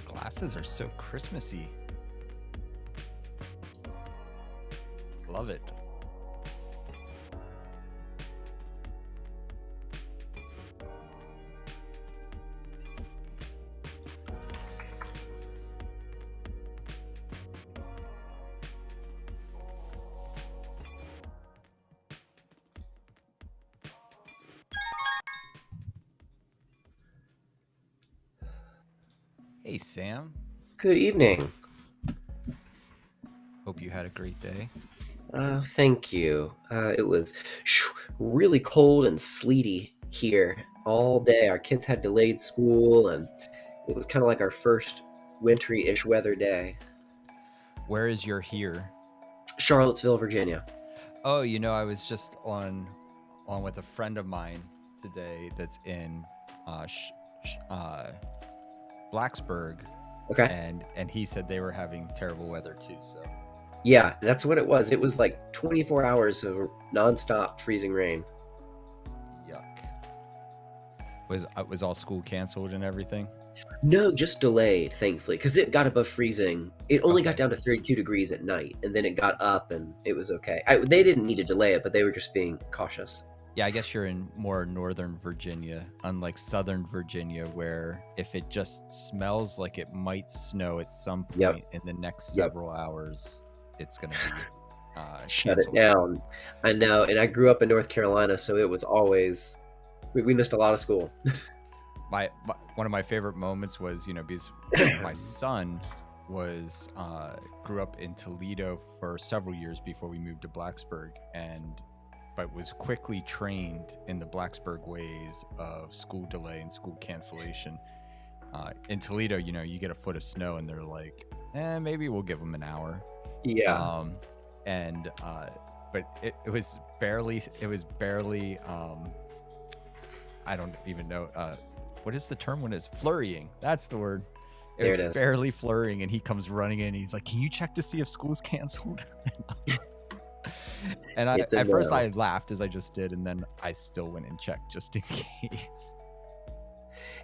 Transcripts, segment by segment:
Glasses are so Christmassy. Love it. Hey, Sam. Good evening. Hope you had a great day. Thank you. It was really cold and sleety here all day. Our kids had delayed school, and it was kind of like our first wintry-ish weather day. Where is your here? Charlottesville, Virginia. Oh, I was just on with a friend of mine today that's in Blacksburg. Okay. And he said they were having terrible weather too. So Yeah, that's what it was. It was like 24 hours of nonstop freezing rain. yuck. Was all school canceled and everything? No, just delayed, thankfully, because it got above freezing. It only got Okay. down to 32 degrees at night, and then it got up, and it was okay. They didn't need to delay it, but they were just being cautious. Yeah, I guess you're in more northern Virginia, unlike southern Virginia, where if it just smells like it might snow at some point in the next several hours, it's going to be Shut canceled. it down. I know, and I grew up in North Carolina, so it was always we missed a lot of school. One of my favorite moments was, because my son grew up in Toledo for several years before we moved to Blacksburg, but was quickly trained in the Blacksburg ways of school delay and school cancellation. In Toledo, you get a foot of snow and they're like, maybe we'll give them an hour. Yeah. And but it was barely I don't even know what is the term when it's flurrying. That's the word. There it is. Barely flurrying, and he comes running in. He's like, "Can you check to see if school's canceled?" And at first I laughed, as I just did, and then I still went and checked just in case.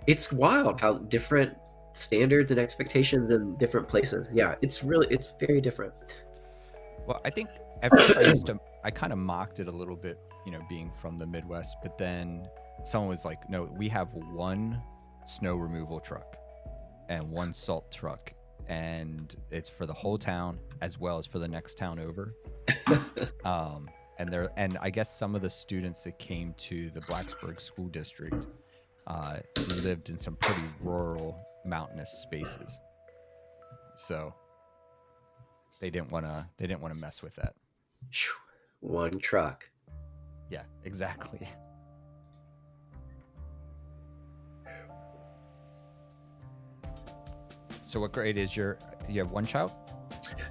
It's wild how different standards and expectations in different places. Yeah, it's very different. Well, I think at first I kind of mocked it a little bit, being from the Midwest, but then someone was like, "No, we have one snow removal truck and one salt truck, and it's for the whole town as well as for the next town over." And I guess some of the students that came to the Blacksburg School District lived in some pretty rural, mountainous spaces, so they didn't want to mess with that. One truck. Yeah, exactly. So what grade is you have one child?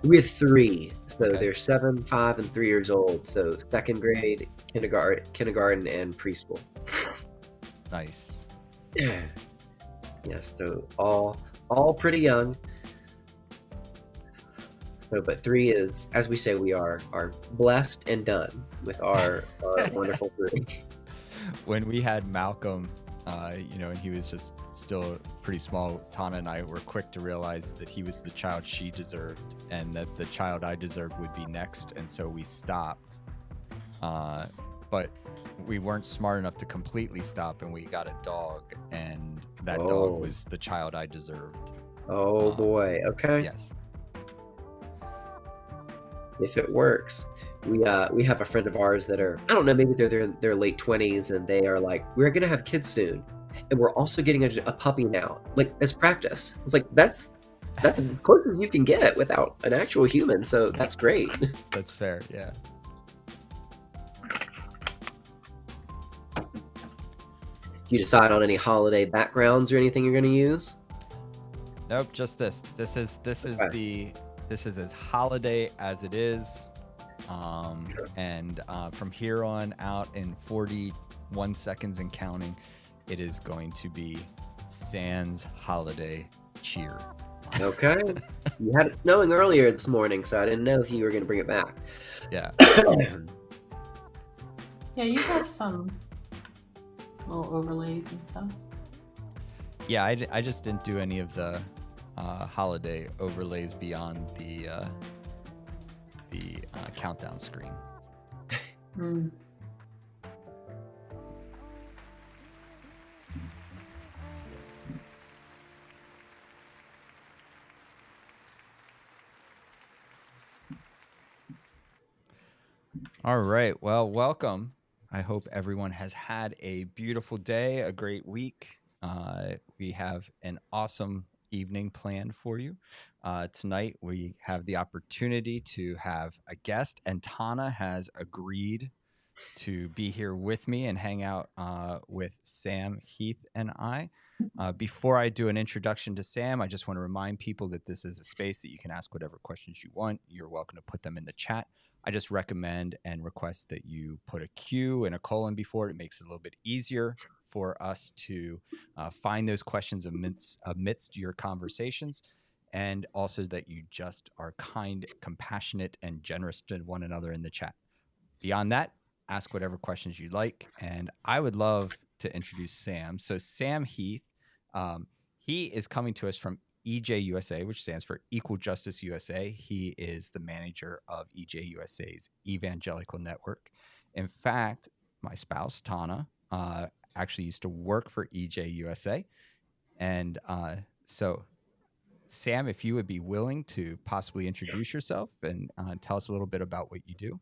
We have 3. So they're 7, 5, and 3 years old. So second grade, kindergarten, and preschool. Nice. Yes, so all pretty young. So, but 3 is, as we say, we are blessed and done with our wonderful 3. When we had Malcolm, and he was just still pretty small, Tana and I were quick to realize that he was the child she deserved and that the child I deserved would be next, and so we stopped. But we weren't smart enough to completely stop, and we got a dog, and that dog was the child I deserved. Oh boy. Okay. Yes. If it works. We have a friend of ours that are, I don't know, maybe they're in their late 20s, and they are like, we're gonna have kids soon, and we're also getting a puppy now, like as practice. It's like that's as close as you can get without an actual human, so that's great. That's fair. Yeah. You decide on any holiday backgrounds or anything you're going to use? Nope, just this. This is as holiday as it is. And from here on out, in 41 seconds and counting, it is going to be sans holiday cheer. Okay. You had it snowing earlier this morning, so I didn't know if you were going to bring it back. Yeah. Yeah, you have some little overlays and stuff. Yeah, I just didn't do any of the holiday overlays beyond the countdown screen. All right. Well, welcome. I hope everyone has had a beautiful day, a great week. We have an awesome evening planned for you. Tonight, we have the opportunity to have a guest, and Tana has agreed to be here with me and hang out with Sam Heath and I. Before I do an introduction to Sam, I just want to remind people that this is a space that you can ask whatever questions you want. You're welcome to put them in the chat. I just recommend and request that you put a Q and a colon before it. It makes it a little bit easier for us to find those questions amidst your conversations, and also that you just are kind, compassionate, and generous to one another in the chat. Beyond that, ask whatever questions you like, and I would love to introduce Sam. So Sam Heath, he is coming to us from EJUSA, which stands for Equal Justice USA. He is the manager of EJUSA's Evangelical Network. In fact, my spouse, Tana, actually used to work for EJUSA. And so, Sam, if you would be willing to possibly introduce yourself and tell us a little bit about what you do.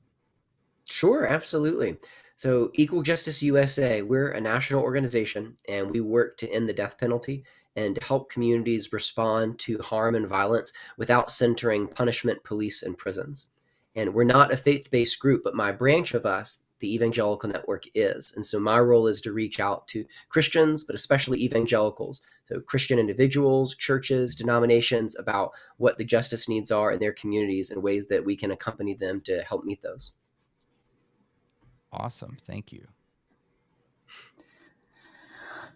Sure, absolutely. So Equal Justice USA, we're a national organization, and we work to end the death penalty and to help communities respond to harm and violence without centering punishment, police, and prisons. And we're not a faith-based group, but my branch of us, the Evangelical Network is. And so my role is to reach out to Christians, but especially evangelicals. So Christian individuals, churches, denominations, about what the justice needs are in their communities and ways that we can accompany them to help meet those. Awesome. Thank you.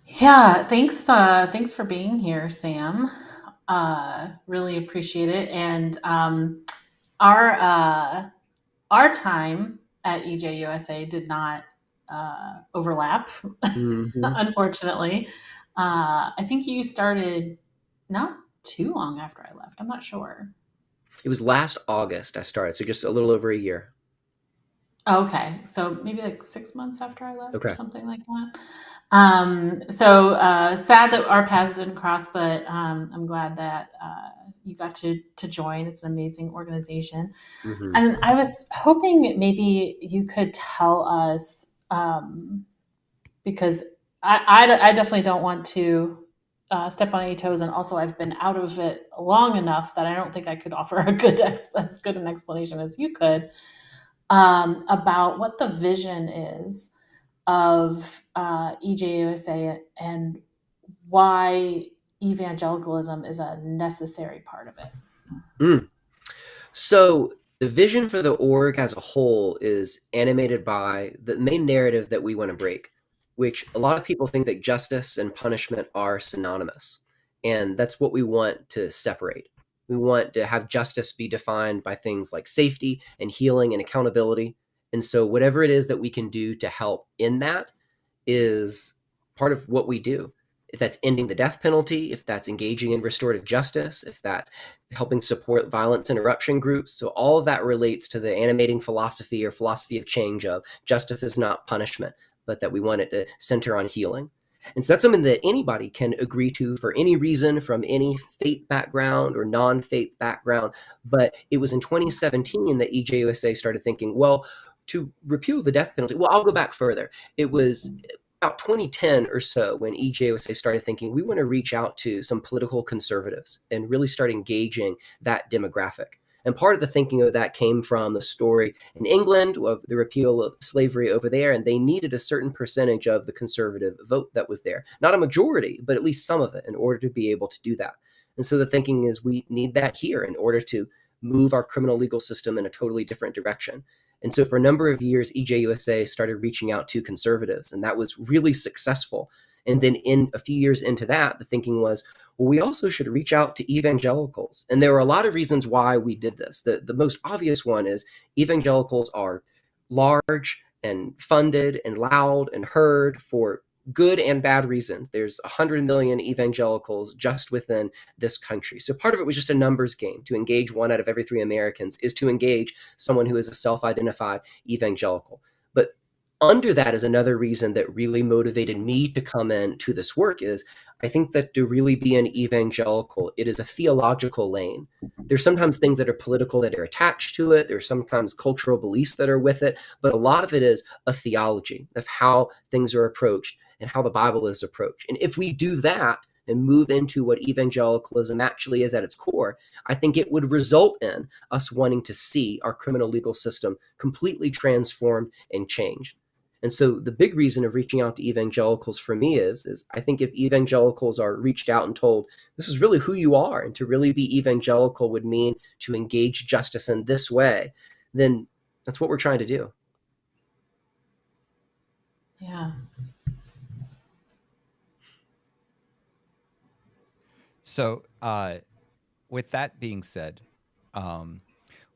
Yeah, thanks for being here, Sam. Really appreciate it. And our time at EJUSA did not overlap, unfortunately. I think you started not too long after I left. I'm not sure. It was last August I started, so just a little over a year. Okay, so maybe like 6 months after I left, Okay. or something like that. So sad that our paths didn't cross, but I'm glad that you got to join. It's an amazing organization. Mm-hmm. And I was hoping maybe you could tell us, because I definitely don't want to step on any toes, and also I've been out of it long enough that I don't think I could offer as good an explanation as you could, about what the vision is of EJUSA and why evangelicalism is a necessary part of it. So the vision for the org as a whole is animated by the main narrative that we want to break, which a lot of people think that justice and punishment are synonymous. And that's what we want to separate. We want to have justice be defined by things like safety and healing and accountability. And so whatever it is that we can do to help in that is part of what we do. If that's ending the death penalty, if that's engaging in restorative justice, if that's helping support violence interruption groups. So all of that relates to the animating philosophy or philosophy of change of justice is not punishment, but that we want it to center on healing. And so that's something that anybody can agree to for any reason, from any faith background or non-faith background. But it was in 2017 that EJUSA started thinking, well, to repeal the death penalty, well, I'll go back further. It was about 2010 or so when EJUSA started thinking, we want to reach out to some political conservatives and really start engaging that demographic. And part of the thinking of that came from the story in England of the repeal of slavery over there, and they needed a certain percentage of the conservative vote that was there. Not a majority, but at least some of it in order to be able to do that. And so the thinking is we need that here in order to move our criminal legal system in a totally different direction. And so for a number of years, EJUSA started reaching out to conservatives, and that was really successful. And then in a few years into that, the thinking was, well, we also should reach out to evangelicals. And there were a lot of reasons why we did this. The most obvious one is evangelicals are large and funded and loud and heard for good and bad reasons. There's 100 million evangelicals just within this country. So part of it was just a numbers game. To engage 1 out of every 3 Americans is to engage someone who is a self-identified evangelical. But under that is another reason that really motivated me to come into this work is I think that to really be an evangelical, it is a theological lane. There's sometimes things that are political that are attached to it. There's sometimes cultural beliefs that are with it, but a lot of it is a theology of how things are approached and how the Bible is approached. And if we do that and move into what evangelicalism actually is at its core, I think it would result in us wanting to see our criminal legal system completely transformed and changed. And so the big reason of reaching out to evangelicals for me is I think if evangelicals are reached out and told, this is really who you are, and to really be evangelical would mean to engage justice in this way, then that's what we're trying to do. Yeah. So, with that being said,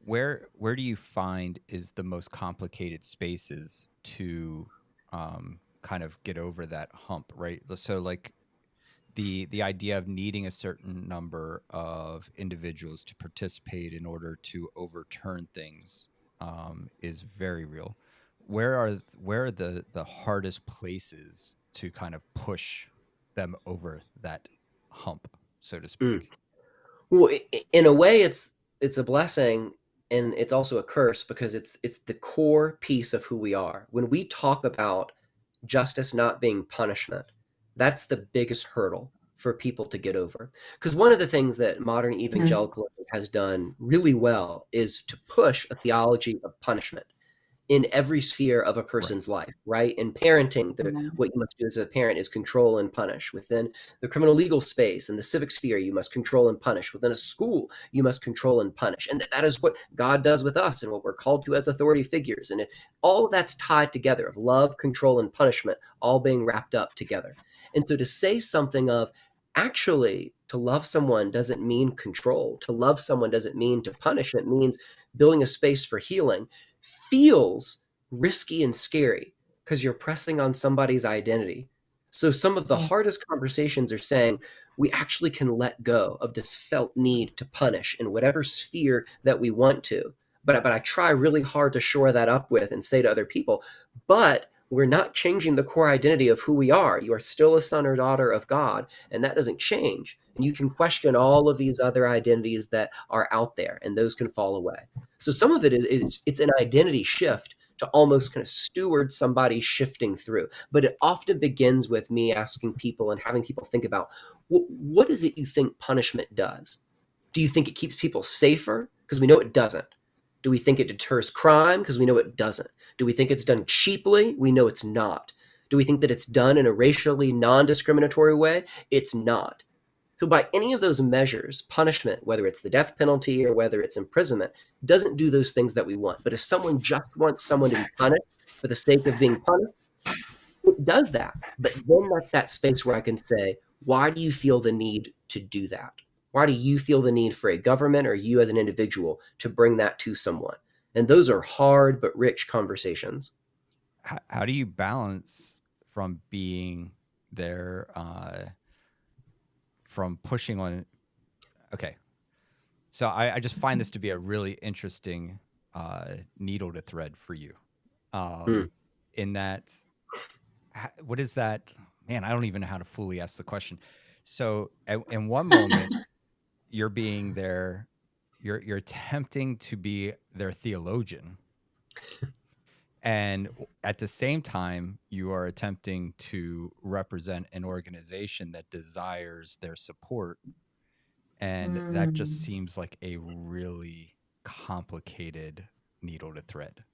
where do you find is the most complicated spaces to kind of get over that hump, right? So, like the idea of needing a certain number of individuals to participate in order to overturn things is very real. Where are the hardest places to kind of push them over that hump, so to speak? Well, in a way, it's a blessing, and it's also a curse because it's the core piece of who we are. When we talk about justice not being punishment, that's the biggest hurdle for people to get over. Because one of the things that modern evangelicalism has done really well is to push a theology of punishment. in every sphere of a person's life, right? In parenting, what you must do as a parent is control and punish. Within the criminal legal space and the civic sphere, you must control and punish. Within a school, you must control and punish. And that is what God does with us and what we're called to as authority figures. And all of that's tied together of love, control, and punishment, all being wrapped up together. And so to say something of, actually, to love someone doesn't mean control. To love someone doesn't mean to punish. It means building a space for healing, feels risky and scary because you're pressing on somebody's identity. So some of the hardest conversations are saying we actually can let go of this felt need to punish in whatever sphere that we want to. But I try really hard to shore that up with and say to other people, but we're not changing the core identity of who we are. You are still a son or daughter of God, and that doesn't change. And you can question all of these other identities that are out there, and those can fall away. So some of it is it's an identity shift to almost kind of steward somebody shifting through. But it often begins with me asking people and having people think about, what is it you think punishment does? Do you think it keeps people safer? Because we know it doesn't. Do we think it deters crime? Because we know it doesn't. Do we think it's done cheaply? We know it's not. Do we think that it's done in a racially non-discriminatory way? It's not. So by any of those measures, punishment, whether it's the death penalty or whether it's imprisonment, doesn't do those things that we want. But if someone just wants someone to be punished for the sake of being punished, it does that. But then that's that space where I can say, why do you feel the need to do that? Why do you feel the need for a government or you as an individual to bring that to someone? And those are hard but rich conversations. How do you balance from being there, from pushing on? Okay. So I just find this to be a really interesting needle to thread for you. In that, what is that? Man, I don't even know how to fully ask the question. So in one moment, you're being there, you're attempting to be their theologian. And at the same time, you are attempting to represent an organization that desires their support. And that just seems like a really complicated needle to thread.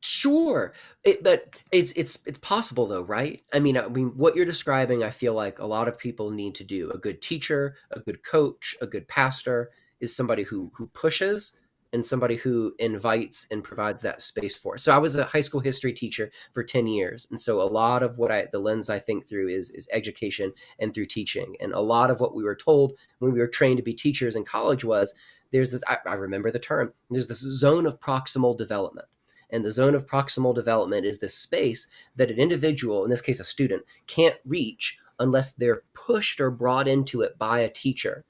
Sure, but it's possible though, right? I mean, what you're describing, I feel like a lot of people need to do. A good teacher, a good coach, a good pastor is somebody who pushes and somebody who invites and provides that space for. So I was a high school history teacher for 10 years, and so a lot of the lens I think through is education and through teaching. And a lot of what we were told when we were trained to be teachers in college was there's this. I remember the term. There's this zone of proximal development. And the zone of proximal development is this space that an individual, in this case a student, can't reach unless they're pushed or brought into it by a teacher.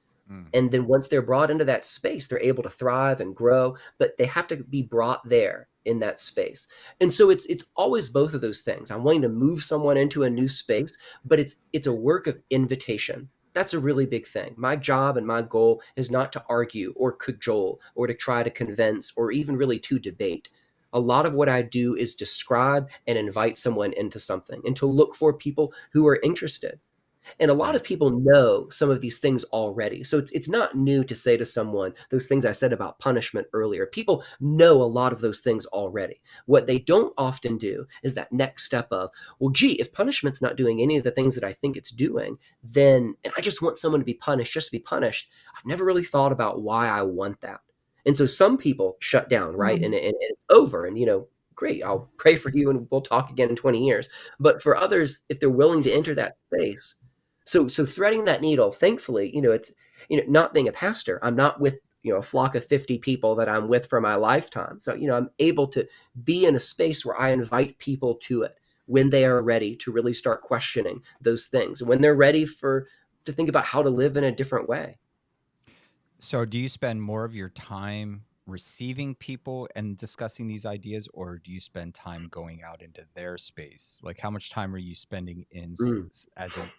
And then once they're brought into that space, they're able to thrive and grow, but they have to be brought there in that space. And so it's always both of those things. I'm wanting to move someone into a new space, but it's a work of invitation. That's a really big thing. My job and my goal is not to argue or cajole or to try to convince or even really to debate. A lot of what I do is describe and invite someone into something and to look for people who are interested. And a lot of people know some of these things already. So it's not new to say to someone those things I said about punishment earlier. People know a lot of those things already. What they don't often do is that next step of, well, gee, if punishment's not doing any of the things that I think it's doing, then, and I just want someone to be punished, just to be punished. I've never really thought about why I want that. And so some people shut down, right? And it's over. And, great, I'll pray for you and we'll talk again in 20 years. But for others, if they're willing to enter that space, so threading that needle, thankfully, it's, not being a pastor, I'm not with, a flock of 50 people that I'm with for my lifetime. So, I'm able to be in a space where I invite people to it when they are ready to really start questioning those things, when they're ready to think about how to live in a different way. So do you spend more of your time receiving people and discussing these ideas, or do you spend time going out into their space? Like, how much time are you spending as an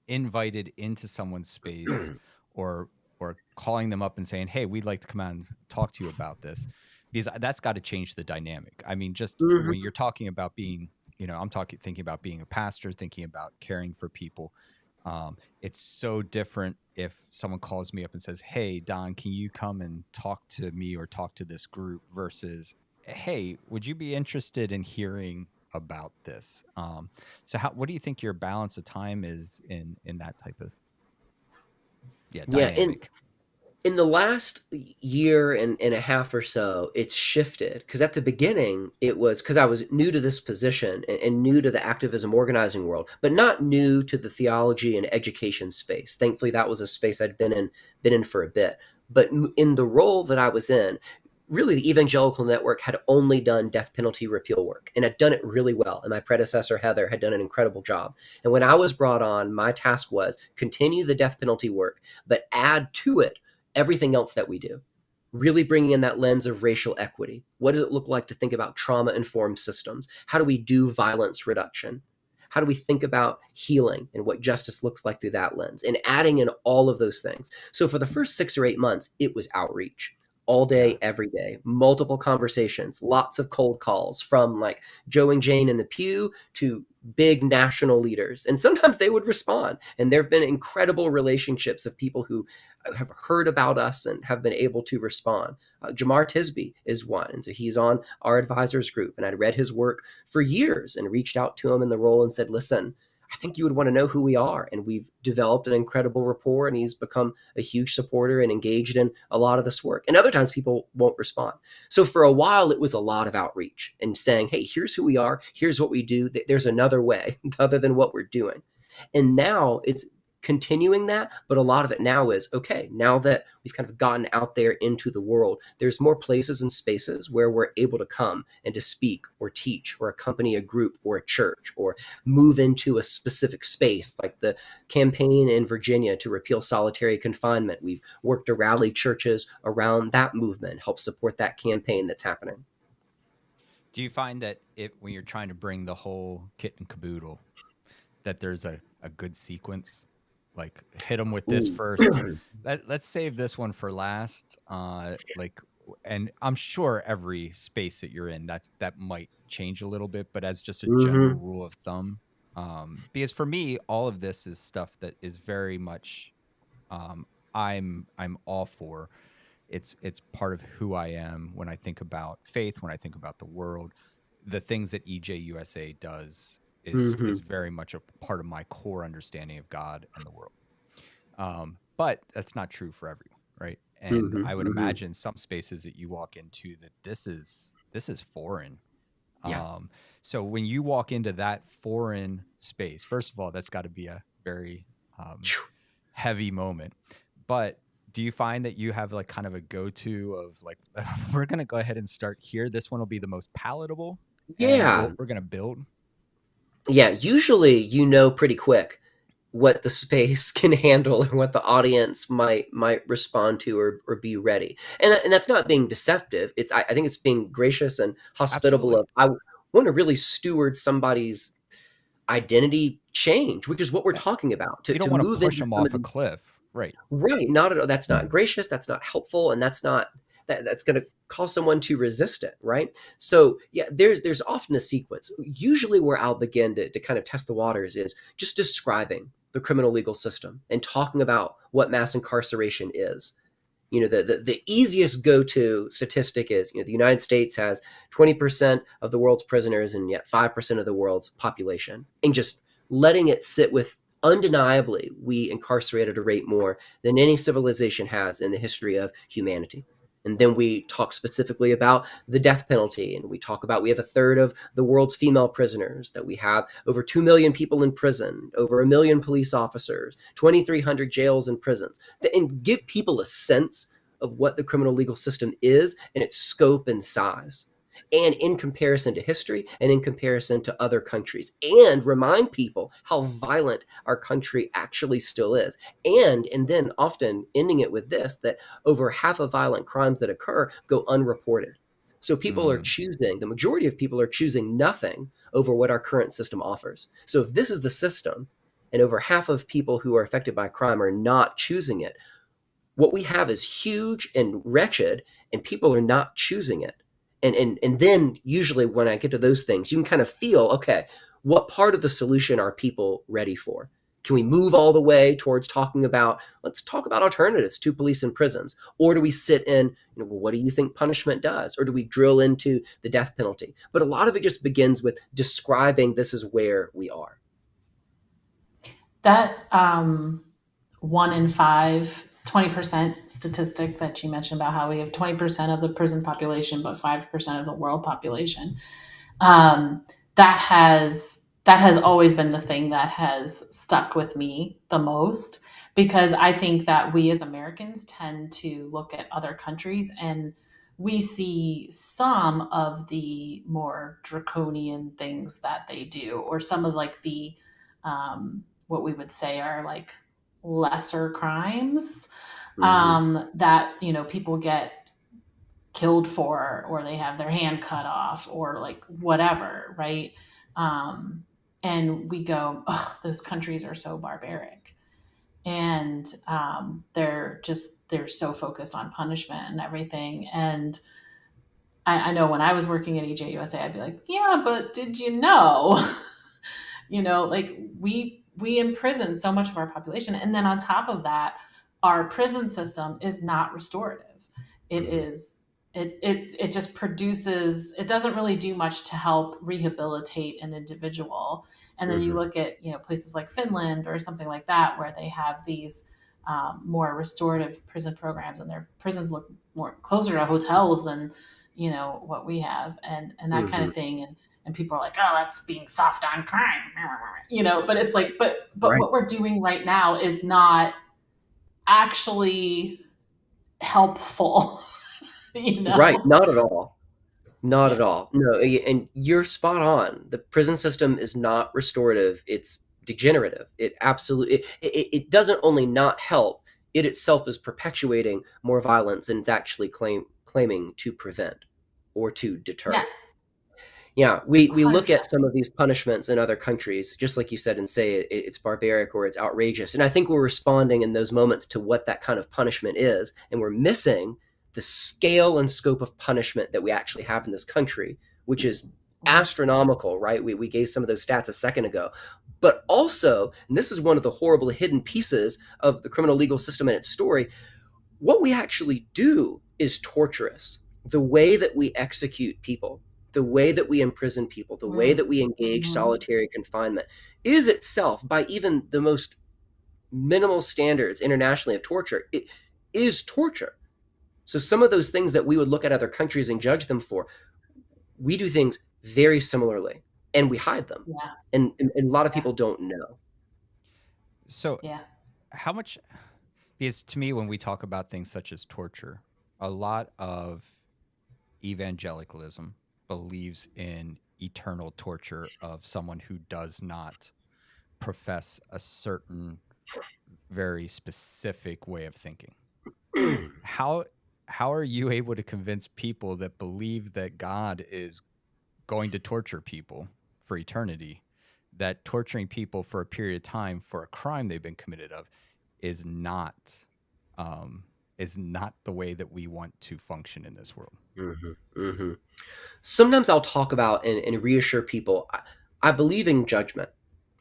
invited into someone's space, or calling them up and saying, hey, we'd like to come out and talk to you about this? Because that's got to change the dynamic. I mean, just when you're talking about being, I'm thinking about being a pastor, thinking about caring for people. It's so different if someone calls me up and says, hey, Don, can you come and talk to me or talk to this group, versus, hey, would you be interested in hearing about this? So what do you think your balance of time is in that type of Yeah, dynamic? in the last year and a half or so, it's shifted. Because at the beginning, it was because I was new to this position and new to the activism organizing world, but not new to the theology and education space. Thankfully, that was a space I'd been in for a bit. But in the role that I was in, really the Evangelical Network had only done death penalty repeal work and had done it really well. And my predecessor, Heather, had done an incredible job. And when I was brought on, my task was continue the death penalty work, but add to it everything else that we do. Really bringing in that lens of racial equity. What does it look like to think about trauma-informed systems? How do we do violence reduction? How do we think about healing and what justice looks like through that lens? And adding in all of those things. So for the first 6 or 8 months, it was outreach all Yeah. day, every day, multiple conversations, lots of cold calls from like Joe and Jane in the pew to big national leaders. And sometimes they would respond. And there have been incredible relationships of people who have heard about us and have been able to respond. Jamar Tisby is one. And so he's on our advisors group. And I'd read his work for years and reached out to him in the role and said, listen, I think you would want to know who we are. And we've developed an incredible rapport, and he's become a huge supporter and engaged in a lot of this work. And other times people won't respond. So for a while, it was a lot of outreach and saying, hey, here's who we are. Here's what we do. There's another way other than what we're doing. And now it's continuing that, but a lot of it now is okay, now that we've kind of gotten out there into the world, there's more places and spaces where we're able to come and to speak or teach or accompany a group or a church or move into a specific space, like the campaign in Virginia to repeal solitary confinement. We've worked to rally churches around that movement, help support that campaign that's happening. Do you find that when you're trying to bring the whole kit and caboodle, that there's a good sequence? Like hit them with this first. Let's save this one for last. And I'm sure every space that you're in, that might change a little bit, but as just a general rule of thumb, because for me, all of this is stuff that is very much, I'm all for. It's part of who I am when I think about faith, when I think about the world. The things that EJUSA does is very much a part of my core understanding of God and the world. But that's not true for everyone, right? And I would imagine some spaces that you walk into that this is foreign. Yeah. So when you walk into that foreign space, first of all, that's got to be a very heavy moment. But do you find that you have like kind of a go-to of like, we're going to go ahead and start here. This one will be the most palatable. Yeah. And we're going to build. Yeah. Usually, pretty quick what the space can handle and what the audience might respond to or be ready. And that's not being deceptive. I think it's being gracious and hospitable. I want to really steward somebody's identity change, which is what we're talking about. You don't want to push them off a cliff. Right. Right. Not at all. That's not gracious. That's not helpful. And that's going to cause someone to resist it. Right. So yeah, there's often a sequence. Usually where I'll begin to kind of test the waters is just describing the criminal legal system and talking about what mass incarceration is. The easiest go-to statistic is, the United States has 20% of the world's prisoners and yet 5% of the world's population. And just letting it sit with, undeniably, we incarcerate at a rate more than any civilization has in the history of humanity. And then we talk specifically about the death penalty. And we talk about, we have a third of the world's female prisoners, that we have over 2 million people in prison, over 1 million police officers, 2,300 jails and prisons, and give people a sense of what the criminal legal system is and its scope and size, and in comparison to history and in comparison to other countries, and remind people how violent our country actually still is. And then often ending it with this, that over half of violent crimes that occur go unreported. So people are choosing, the majority of people are choosing nothing over what our current system offers. So if this is the system, and over half of people who are affected by crime are not choosing it, what we have is huge and wretched, and people are not choosing it. And then usually when I get to those things, you can kind of feel, okay, what part of the solution are people ready for? Can we move all the way towards let's talk about alternatives to police and prisons? Or do we sit in, well, what do you think punishment does? Or do we drill into the death penalty? But a lot of it just begins with describing this is where we are. That 1 in 5, 20% statistic that you mentioned about how we have 20% of the prison population, but 5% of the world population. That has always been the thing that has stuck with me the most, because I think that we as Americans tend to look at other countries and we see some of the more draconian things that they do, or some of like the what we would say are like lesser crimes that people get killed for, or they have their hand cut off, or like whatever, right? And we go, oh, those countries are so barbaric, and they're so focused on punishment and everything. And I know when I was working at EJUSA, I'd be like, yeah, but did you know like we imprison so much of our population, and then on top of that, our prison system is not restorative. It is it just produces, it doesn't really do much to help rehabilitate an individual. And then you look at places like Finland or something like that, where they have these more restorative prison programs, and their prisons look more closer to hotels than what we have, and that kind of thing. And people are like, oh, that's being soft on crime, but it's like, but Right. what we're doing right now is not actually helpful. Right. Not at all. Not Yeah. at all. No, and you're spot on. The prison system is not restorative. It's degenerative. It absolutely, it doesn't only not help, it itself is perpetuating more violence, and it's actually claiming to prevent or to deter. Yeah. Yeah, we look 100%. at some of these punishments in other countries, just like you said, and say it's barbaric or it's outrageous. And I think we're responding in those moments to what that kind of punishment is, and we're missing the scale and scope of punishment that we actually have in this country, which is astronomical, right? We gave some of those stats a second ago. But also, and this is one of the horrible hidden pieces of the criminal legal system and its story, what we actually do is torturous. The way that we execute people, the way that we imprison people, the way that we engage solitary confinement is itself, by even the most minimal standards internationally of torture, it is torture. So some of those things that we would look at other countries and judge them for, we do things very similarly, and we hide them. Yeah. And a lot of people don't know. So Yeah. how much, because to me, when we talk about things such as torture, a lot of evangelicalism believes in eternal torture of someone who does not profess a certain very specific way of thinking. How are you able to convince people that believe that God is going to torture people for eternity, that torturing people for a period of time for a crime they've been committed of is not the way that we want to function in this world? Sometimes I'll talk about and reassure people, I believe in judgment.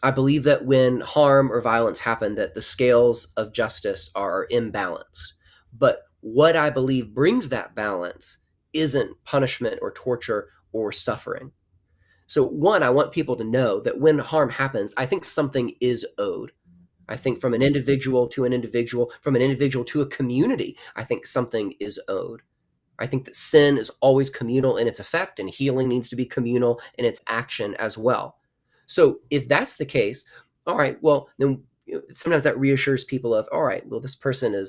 I believe that when harm or violence happen, that the scales of justice are imbalanced. But what I believe brings that balance isn't punishment or torture or suffering. So one, I want people to know that when harm happens, I think something is owed. I think from an individual to an individual, from an individual to a community, I think something is owed. I think that sin is always communal in its effect, and healing needs to be communal in its action as well. So if that's the case, all right, well, then sometimes that reassures people of, all right, well, this person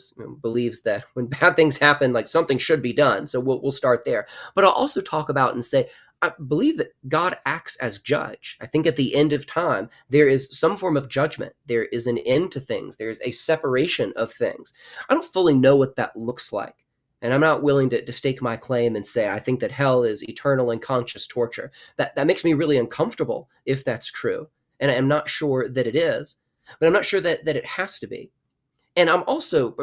believes that when bad things happen, like something should be done. So we'll start there. But I'll also talk about and say, I believe that God acts as judge. I think at the end of time, there is some form of judgment. There is an end to things. There's a separation of things. I don't fully know what that looks like. And I'm not willing to stake my claim and say, I think that hell is eternal and conscious torture. That makes me really uncomfortable if that's true. And I'm not sure that it is, but I'm not sure that it has to be. And I'm also,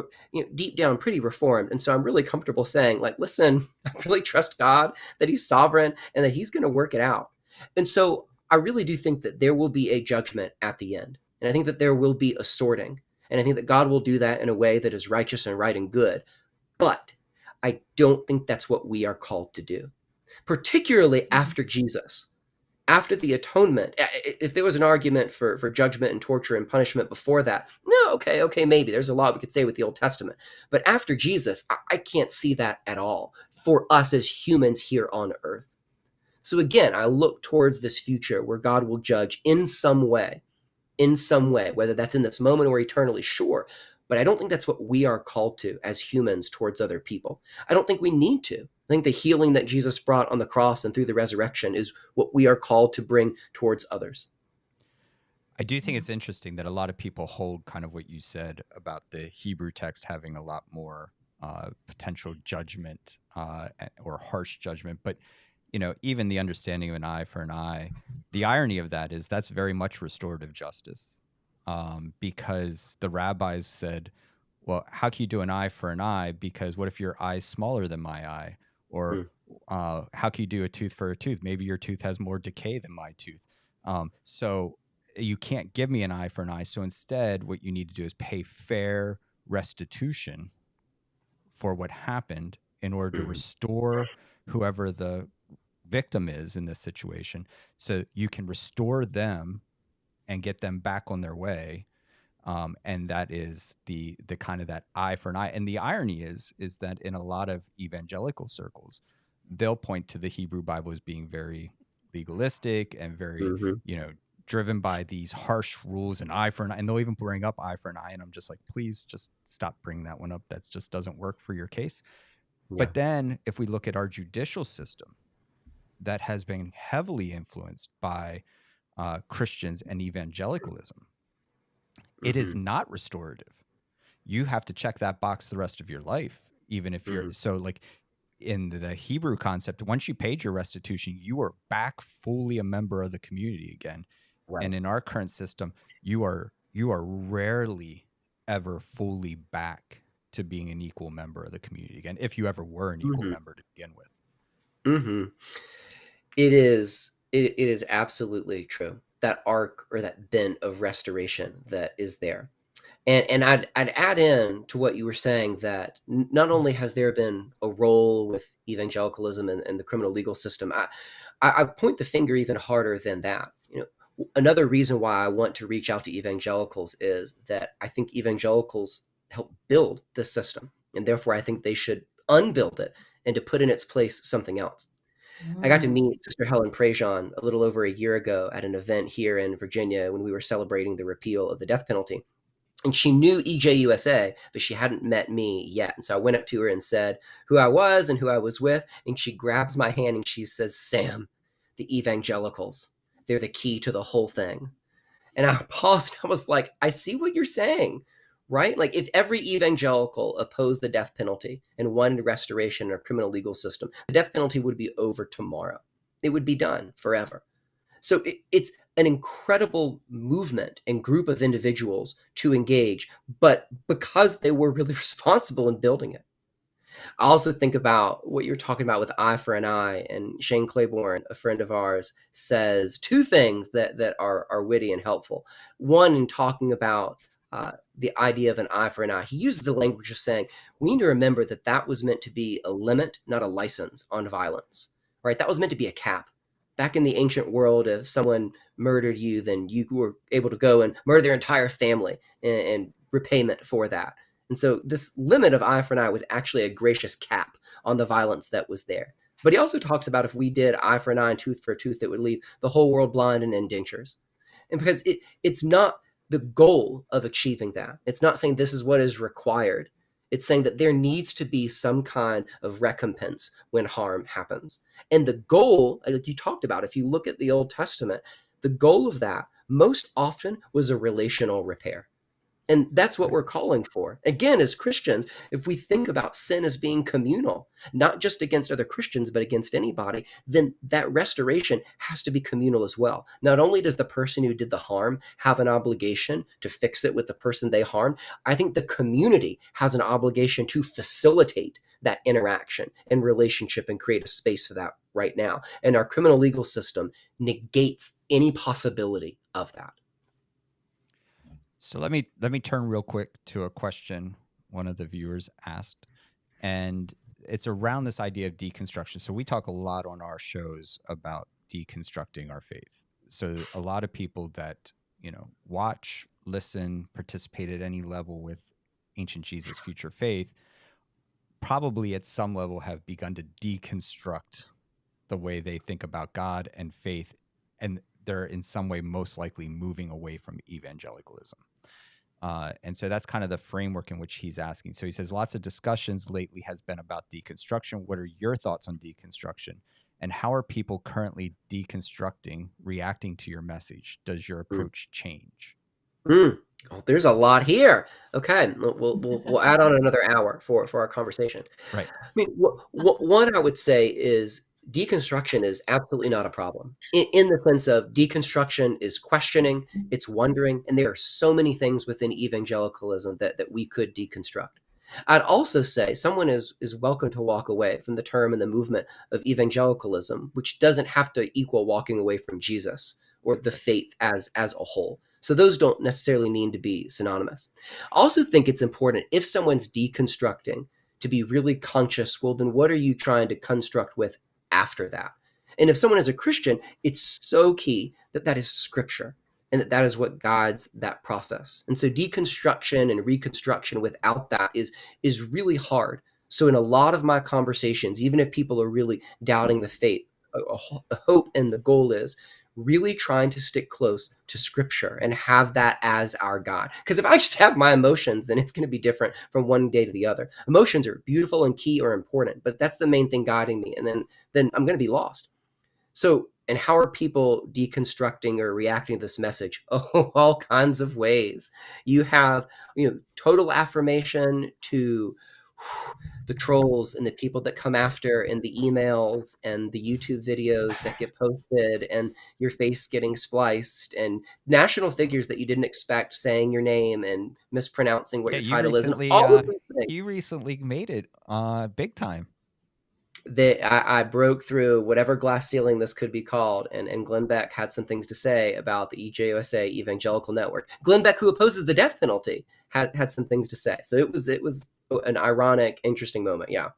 deep down pretty reformed. And so I'm really comfortable saying, like, listen, I really trust God, that he's sovereign and that he's going to work it out. And so I really do think that there will be a judgment at the end. And I think that there will be a sorting. And I think that God will do that in a way that is righteous and right and good. But I don't think that's what we are called to do, particularly after Jesus. After the atonement, if there was an argument for judgment and torture and punishment before that, no, okay, maybe. There's a lot we could say with the Old Testament. But after Jesus, I can't see that at all for us as humans here on earth. So again, I look towards this future where God will judge in some way, whether that's in this moment or eternally, sure. But I don't think that's what we are called to as humans towards other people. I don't think we need to. I think the healing that Jesus brought on the cross and through the resurrection is what we are called to bring towards others. I do think it's interesting that a lot of people hold kind of what you said about the Hebrew text having a lot more potential judgment or harsh judgment. But, even the understanding of an eye for an eye, the irony of that is that's very much restorative justice, because the rabbis said, well, how can you do an eye for an eye? Because what if your eye's smaller than my eye? Or how can you do a tooth for a tooth? Maybe your tooth has more decay than my tooth. So you can't give me an eye for an eye. So instead, what you need to do is pay fair restitution for what happened in order to restore whoever the victim is in this situation. So you can restore them and get them back on their way. And that is the kind of that eye for an eye. And the irony is that in a lot of evangelical circles, they'll point to the Hebrew Bible as being very legalistic and very, driven by these harsh rules, an eye for an eye. And they'll even bring up eye for an eye. And I'm just like, please just stop bringing that one up. That just doesn't work for your case. Yeah. But then if we look at our judicial system, that has been heavily influenced by Christians and evangelicalism. It is not restorative. You have to check that box the rest of your life, even if you're so like in the Hebrew concept, once you paid your restitution, you are back fully a member of the community again. Right. And in our current system, you are rarely ever fully back to being an equal member of the community again, if you ever were an equal member to begin with. It is absolutely true. That arc or that bent of restoration that is there. And I'd add in to what you were saying that not only has there been a role with evangelicalism and the criminal legal system, I point the finger even harder than that. Another reason why I want to reach out to evangelicals is that I think evangelicals help build this system, and therefore I think they should unbuild it and to put in its place something else. I got to meet Sister Helen Prejean a little over a year ago at an event here in Virginia when we were celebrating the repeal of the death penalty. And she knew EJUSA, but she hadn't met me yet. And so I went up to her and said who I was and who I was with. And she grabs my hand and she says, Sam, the evangelicals, they're the key to the whole thing. And I paused. I was like, I see what you're saying, right? Like if every evangelical opposed the death penalty and wanted restoration in our criminal legal system, the death penalty would be over tomorrow. It would be done forever. So it's an incredible movement and group of individuals to engage, but because they were really responsible in building it. I also think about what you're talking about with eye for an eye, and Shane Claiborne, a friend of ours, says two things that are witty and helpful. One, in talking about the idea of an eye for an eye, he uses the language of saying, we need to remember that was meant to be a limit, not a license on violence, right? That was meant to be a cap. Back in the ancient world, if someone murdered you, then you were able to go and murder their entire family and repayment for that. And so this limit of eye for an eye was actually a gracious cap on the violence that was there. But he also talks about if we did eye for an eye and tooth for a tooth, it would leave the whole world blind and in dentures. And because it's not the goal of achieving that. It's not saying this is what is required. It's saying that there needs to be some kind of recompense when harm happens. And the goal, like you talked about, if you look at the Old Testament, the goal of that most often was a relational repair. And that's what we're calling for. Again, as Christians, if we think about sin as being communal, not just against other Christians, but against anybody, then that restoration has to be communal as well. Not only does the person who did the harm have an obligation to fix it with the person they harmed, I think the community has an obligation to facilitate that interaction and relationship and create a space for that right now. And our criminal legal system negates any possibility of that. So let me turn real quick to a question one of the viewers asked, and it's around this idea of deconstruction. So we talk a lot on our shows about deconstructing our faith. So a lot of people that, watch, listen, participate at any level with Ancient Jesus Future Faith probably at some level have begun to deconstruct the way they think about God and faith, and they're in some way most likely moving away from evangelicalism. And so that's kind of the framework in which he's asking. So he says lots of discussions lately has been about deconstruction. What are your thoughts on deconstruction? And how are people currently deconstructing, reacting to your message? Does your approach change? Oh, there's a lot here. Okay, we'll add on another hour for our conversation. Right. I mean, what I would say is deconstruction is absolutely not a problem in the sense of deconstruction is questioning, it's wondering, and there are so many things within evangelicalism that we could deconstruct. I'd also say someone is welcome to walk away from the term and the movement of evangelicalism, which doesn't have to equal walking away from Jesus or the faith as a whole. So those don't necessarily need to be synonymous. I also think it's important if someone's deconstructing to be really conscious, well, then what are you trying to construct with after that? And if someone is a Christian, it's so key that that is scripture and that is what guides that process. And so deconstruction and reconstruction without that is really hard. So in a lot of my conversations, even if people are really doubting the faith, a hope and the goal is really trying to stick close to scripture and have that as our guide. Because if I just have my emotions, then it's going to be different from one day to the other. Emotions are beautiful and key or important, but that's the main thing guiding me. And then I'm going to be lost. So, and how are people deconstructing or reacting to this message? Oh, all kinds of ways. You have, total affirmation to the trolls and the people that come after and the emails and the YouTube videos that get posted and your face getting spliced and national figures that you didn't expect saying your name and mispronouncing what Yeah, your you title is and recently all of these things. you recently made it big time. That I broke through whatever glass ceiling this could be called, and Glenn Beck had some things to say about the EJUSA Evangelical Network. Glenn Beck, who opposes the death penalty, had some things to say. So it was an ironic, interesting moment. Yeah.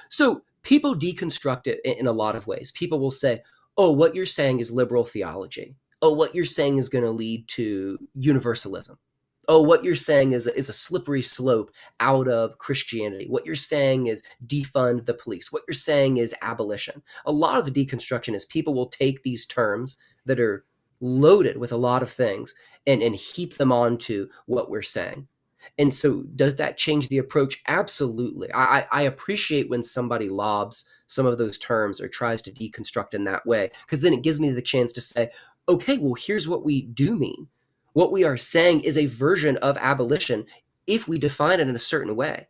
So people deconstruct it in a lot of ways. People will say, "Oh, what you're saying is liberal theology. Oh, what you're saying is going to lead to universalism. Oh, what you're saying is a slippery slope out of Christianity. What you're saying is defund the police. What you're saying is abolition." A lot of the deconstruction is people will take these terms that are loaded with a lot of things and heap them onto what we're saying. And so does that change the approach? Absolutely. I appreciate when somebody lobs some of those terms or tries to deconstruct in that way, because then it gives me the chance to say, okay, well, here's what we do mean. What we are saying is a version of abolition if we define it in a certain way,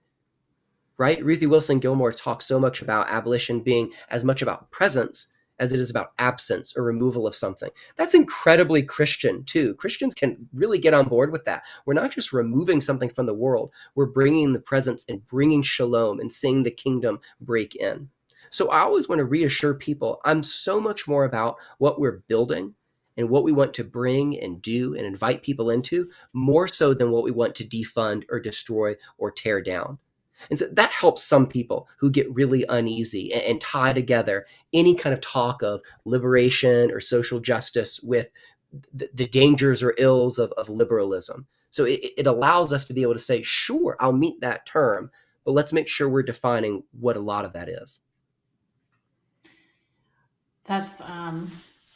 right? Ruthie Wilson Gilmore talks so much about abolition being as much about presence as it is about absence or removal of something. That's incredibly Christian too. Christians can really get on board with that. We're not just removing something from the world, we're bringing the presence and bringing shalom and seeing the kingdom break in. So I always want to reassure people, I'm so much more about what we're building and what we want to bring and do and invite people into, more so than what we want to defund or destroy or tear down. And so that helps some people who get really uneasy and tie together any kind of talk of liberation or social justice with the dangers or ills of liberalism. So it allows us to be able to say, sure, I'll meet that term, but let's make sure we're defining what a lot of that is.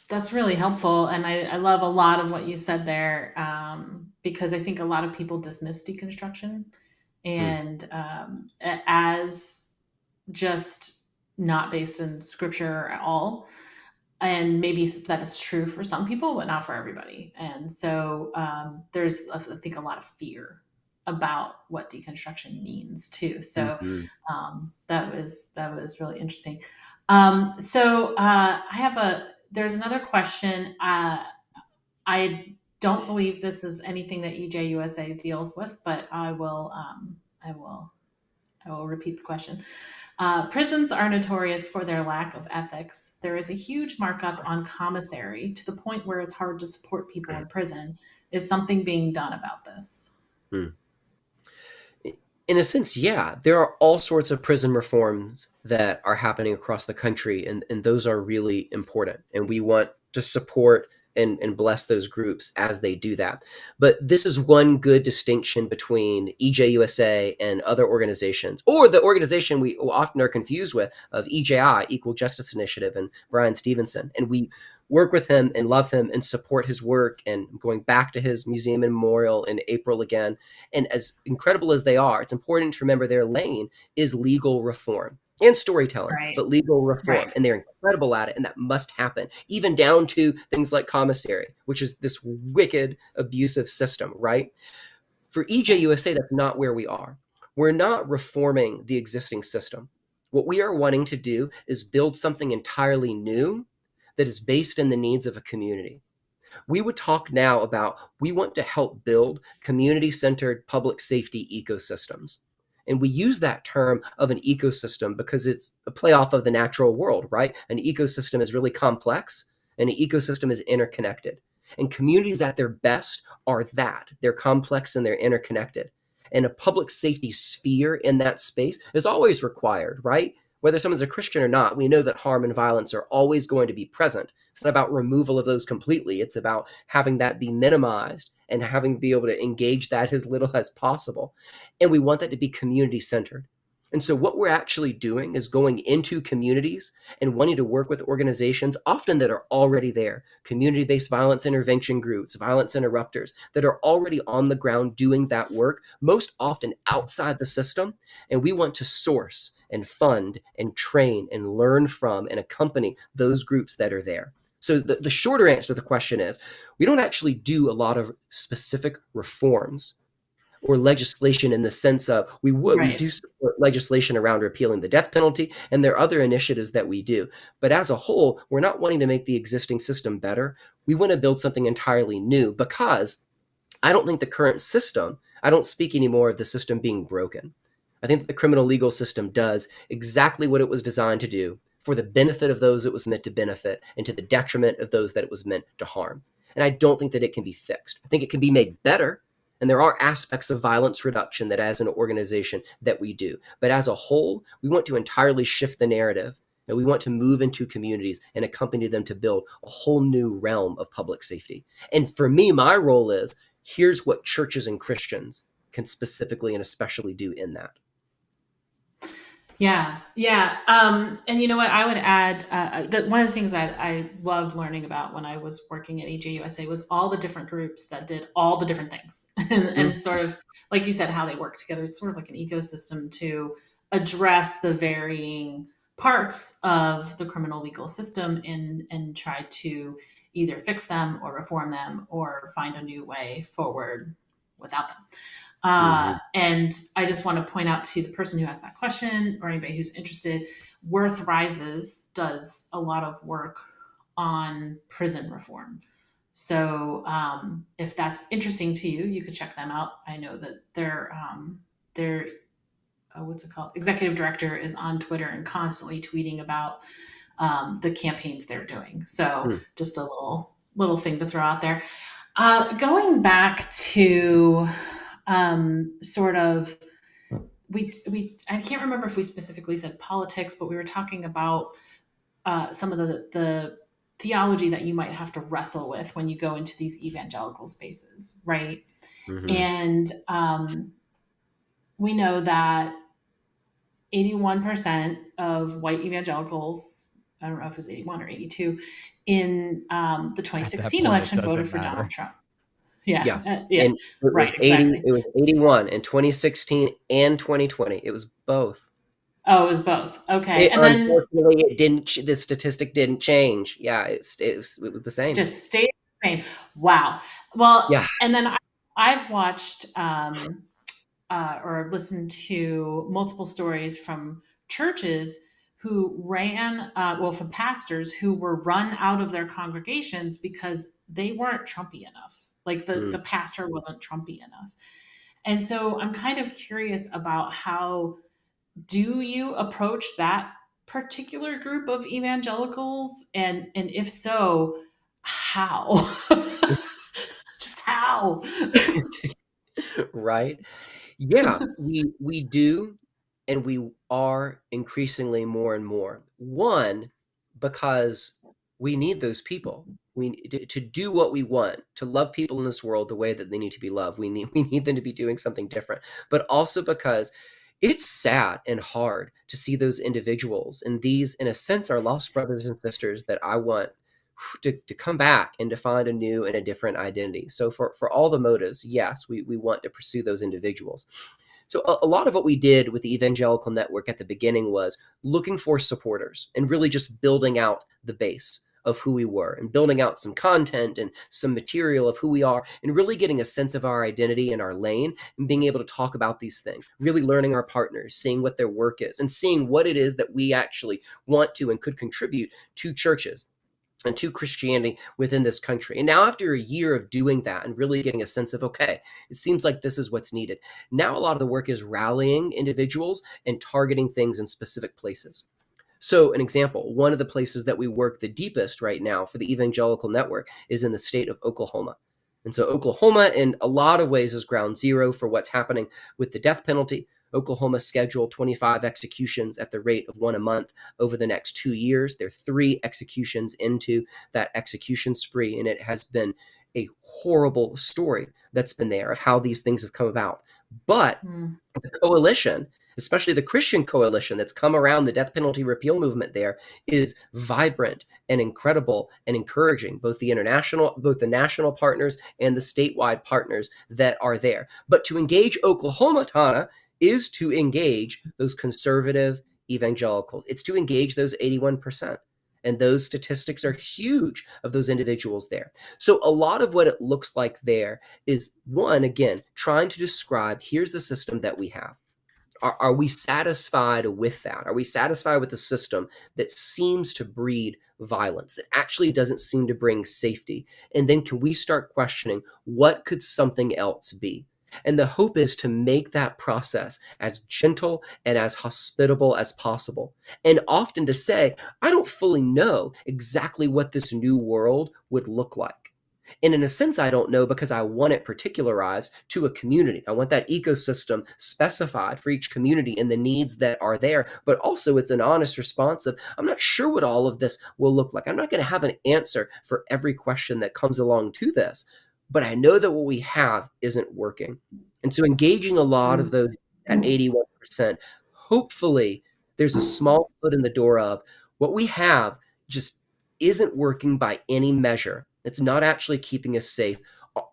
That's really helpful, and I love a lot of what you said there, because I think a lot of people dismiss deconstruction and as just not based in scripture at all. And maybe that is true for some people, but not for everybody. And so there's, I think, a lot of fear about what deconstruction means too. So that was really interesting. There's another question. I don't believe this is anything that EJUSA deals with, but I will I will repeat the question. Prisons are notorious for their lack of ethics. There is a huge markup on commissary to the point where it's hard to support people in prison. Is something being done about this? Hmm. In a sense, yeah, there are all sorts of prison reforms that are happening across the country, and those are really important. And we want to support and bless those groups as they do that. But this is one good distinction between EJUSA and other organizations, or the organization we often are confused with of EJI, Equal Justice Initiative, and Brian Stevenson. And we work with him and love him and support his work, and going back to his museum and memorial in April again. And as incredible as they are, it's important to remember their lane is legal reform and storytelling, Right. but legal reform. Right. And they're incredible at it. And that must happen, even down to things like commissary, which is this wicked, abusive system, right? For EJUSA, that's not where we are. We're not reforming the existing system. What we are wanting to do is build something entirely new that is based in the needs of a community. We would talk now about we want to help build community-centered public safety ecosystems. And we use that term of an ecosystem because it's a playoff of the natural world, right? An ecosystem is really complex and an ecosystem is interconnected. And communities at their best are that. They're complex and they're interconnected. And a public safety sphere in that space is always required, right? Whether someone's a Christian or not, we know that harm and violence are always going to be present. It's not about removal of those completely. It's about having that be minimized and having to be able to engage that as little as possible. And we want that to be community centered. And so what we're actually doing is going into communities and wanting to work with organizations often that are already there, community-based violence intervention groups, violence interrupters that are already on the ground doing that work, most often outside the system. And we want to source and fund and train and learn from and accompany those groups that are there. So the shorter answer to the question is, we don't actually do a lot of specific reforms or legislation in the sense of we Right. do support legislation around repealing the death penalty, and there are other initiatives that we do. But as a whole, we're not wanting to make the existing system better. We want to build something entirely new because I don't think the current system, I don't speak anymore of the system being broken. I think that the criminal legal system does exactly what it was designed to do for the benefit of those it was meant to benefit and to the detriment of those that it was meant to harm. And I don't think that it can be fixed. I think it can be made better. And there are aspects of violence reduction that as an organization that we do. But as a whole, we want to entirely shift the narrative. And we want to move into communities and accompany them to build a whole new realm of public safety. And for me, my role is here's what churches and Christians can specifically and especially do in that. Yeah, yeah. And you know what? I would add that one of the things that I loved learning about when I was working at EJUSA was all the different groups that did all the different things, and sort of like you said, how they work together. It's sort of like an ecosystem to address the varying parts of the criminal legal system and try to either fix them or reform them or find a new way forward without them. And I just want to point out to the person who asked that question or anybody who's interested, Worth Rises does a lot of work on prison reform. So if that's interesting to you, you could check them out. I know that their what's it called? Executive director is on Twitter and constantly tweeting about the campaigns they're doing. So just a little thing to throw out there. Going back to sort of we I can't remember if we specifically said politics, but we were talking about some of the theology that you might have to wrestle with when you go into these evangelical spaces, right? And we know that 81% of white evangelicals, I don't know if it was 81 or 82, in the 2016 election voted for Donald Trump. Yeah. And right. Exactly. It was 81 in 2016 and 2020. It was both. Oh, it was both. Okay. And unfortunately, it didn't. The statistic didn't change. Yeah, it was the same. Just stayed the same. Wow. Well, yeah. And then I've watched or listened to multiple stories from churches who ran, from pastors who were run out of their congregations because they weren't Trumpy enough. Like the pastor wasn't Trumpy enough. And so I'm kind of curious about how do you approach that particular group of evangelicals? And if so, how? Just how? Right? Yeah, we do, and we are increasingly more and more. One, because we need those people. We to do what we want, to love people in this world the way that they need to be loved. We need them to be doing something different. But also because it's sad and hard to see those individuals and these, in a sense, are lost brothers and sisters that I want to come back and to find a new and a different identity. So for all the motives, yes, we want to pursue those individuals. So a lot of what we did with the Evangelical Network at the beginning was looking for supporters and really just building out the base of who we were and building out some content and some material of who we are and really getting a sense of our identity and our lane and being able to talk about these things, really learning our partners, seeing what their work is and seeing what it is that we actually want to and could contribute to churches and to Christianity within this country. And now, after a year of doing that and really getting a sense of, okay, it seems like this is what's needed. Now, a lot of the work is rallying individuals and targeting things in specific places. So, an example, one of the places that we work the deepest right now for the Evangelical Network is in the state of Oklahoma. And so, Oklahoma, in a lot of ways, is ground zero for what's happening with the death penalty. Oklahoma scheduled 25 executions at the rate of one a month over the next 2 years. There are 3 executions into that execution spree, and it has been a horrible story that's been there of how these things have come about. But the coalition, especially the Christian coalition that's come around the death penalty repeal movement there, is vibrant and incredible and encouraging, both the national partners and the statewide partners that are there. But to engage Oklahoma, Tana, is to engage those conservative evangelicals. It's to engage those 81%. And those statistics are huge of those individuals there. So a lot of what it looks like there is, one, again, trying to describe, here's the system that we have. Are we satisfied with that? Are we satisfied with the system that seems to breed violence, that actually doesn't seem to bring safety? And then can we start questioning, what could something else be? And the hope is to make that process as gentle and as hospitable as possible. And often to say, I don't fully know exactly what this new world would look like. And in a sense, I don't know because I want it particularized to a community. I want that ecosystem specified for each community and the needs that are there. But also, it's an honest response of, I'm not sure what all of this will look like. I'm not going to have an answer for every question that comes along to this. But I know that what we have isn't working. And so engaging a lot of those at 81%, hopefully there's a small foot in the door of what we have just isn't working by any measure. It's not actually keeping us safe.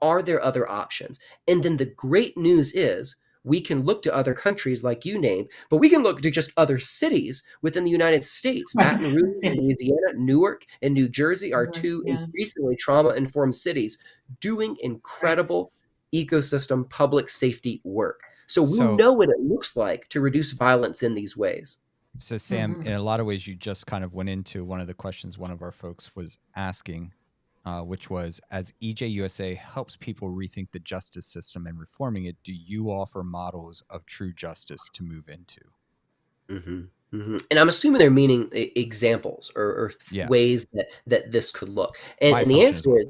Are there other options? And then the great news is we can look to other countries like you named, but we can look to just other cities within the United States. Right. Baton Rouge, Louisiana, Newark, and New Jersey are 2 increasingly trauma-informed cities doing incredible ecosystem public safety work. So we know what it looks like to reduce violence in these ways. So Sam, in a lot of ways, you just kind of went into one of the questions one of our folks was asking, which was, as EJUSA helps people rethink the justice system and reforming it, do you offer models of true justice to move into? And I'm assuming they're meaning examples or ways that this could look. And the answer is,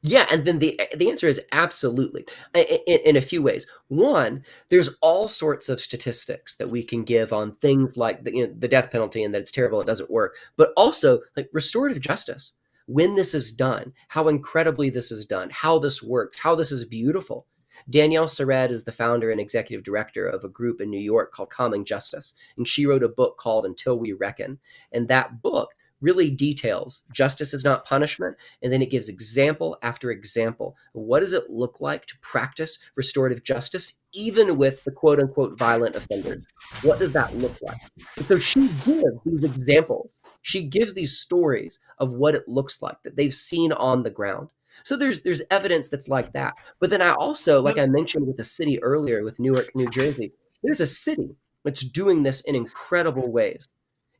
yeah, and then the answer is absolutely, in a few ways. One, there's all sorts of statistics that we can give on things like the death penalty and that it's terrible, it doesn't work, but also like restorative justice. When this is done, how incredibly this is done, how this works, how this is beautiful. Danielle Surratt is the founder and executive director of a group in New York called Common Justice, and she wrote a book called Until We Reckon. And that book really details justice is not punishment, and then it gives example after example. What does it look like to practice restorative justice, even with the quote-unquote violent offenders? What does that look like? And so she gives these examples. She gives these stories of what it looks like that they've seen on the ground. So there's evidence that's like that. But then I also, like I mentioned with the city earlier, with Newark, New Jersey, there's a city that's doing this in incredible ways.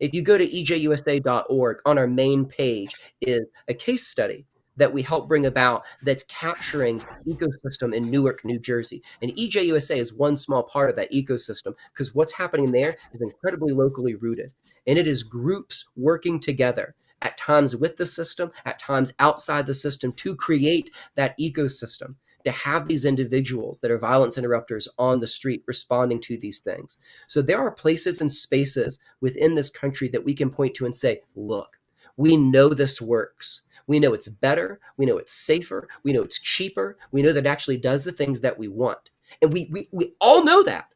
If you go to ejusa.org, on our main page is a case study that we help bring about that's capturing the ecosystem in Newark, New Jersey. And EJUSA is one small part of that ecosystem, because what's happening there is incredibly locally rooted. And it is groups working together, at times with the system, at times outside the system, to create that ecosystem, to have these individuals that are violence interrupters on the street responding to these things. So there are places and spaces within this country that we can point to and say, look, we know this works. We know it's better. We know it's safer. We know it's cheaper. We know that it actually does the things that we want. And we all know that.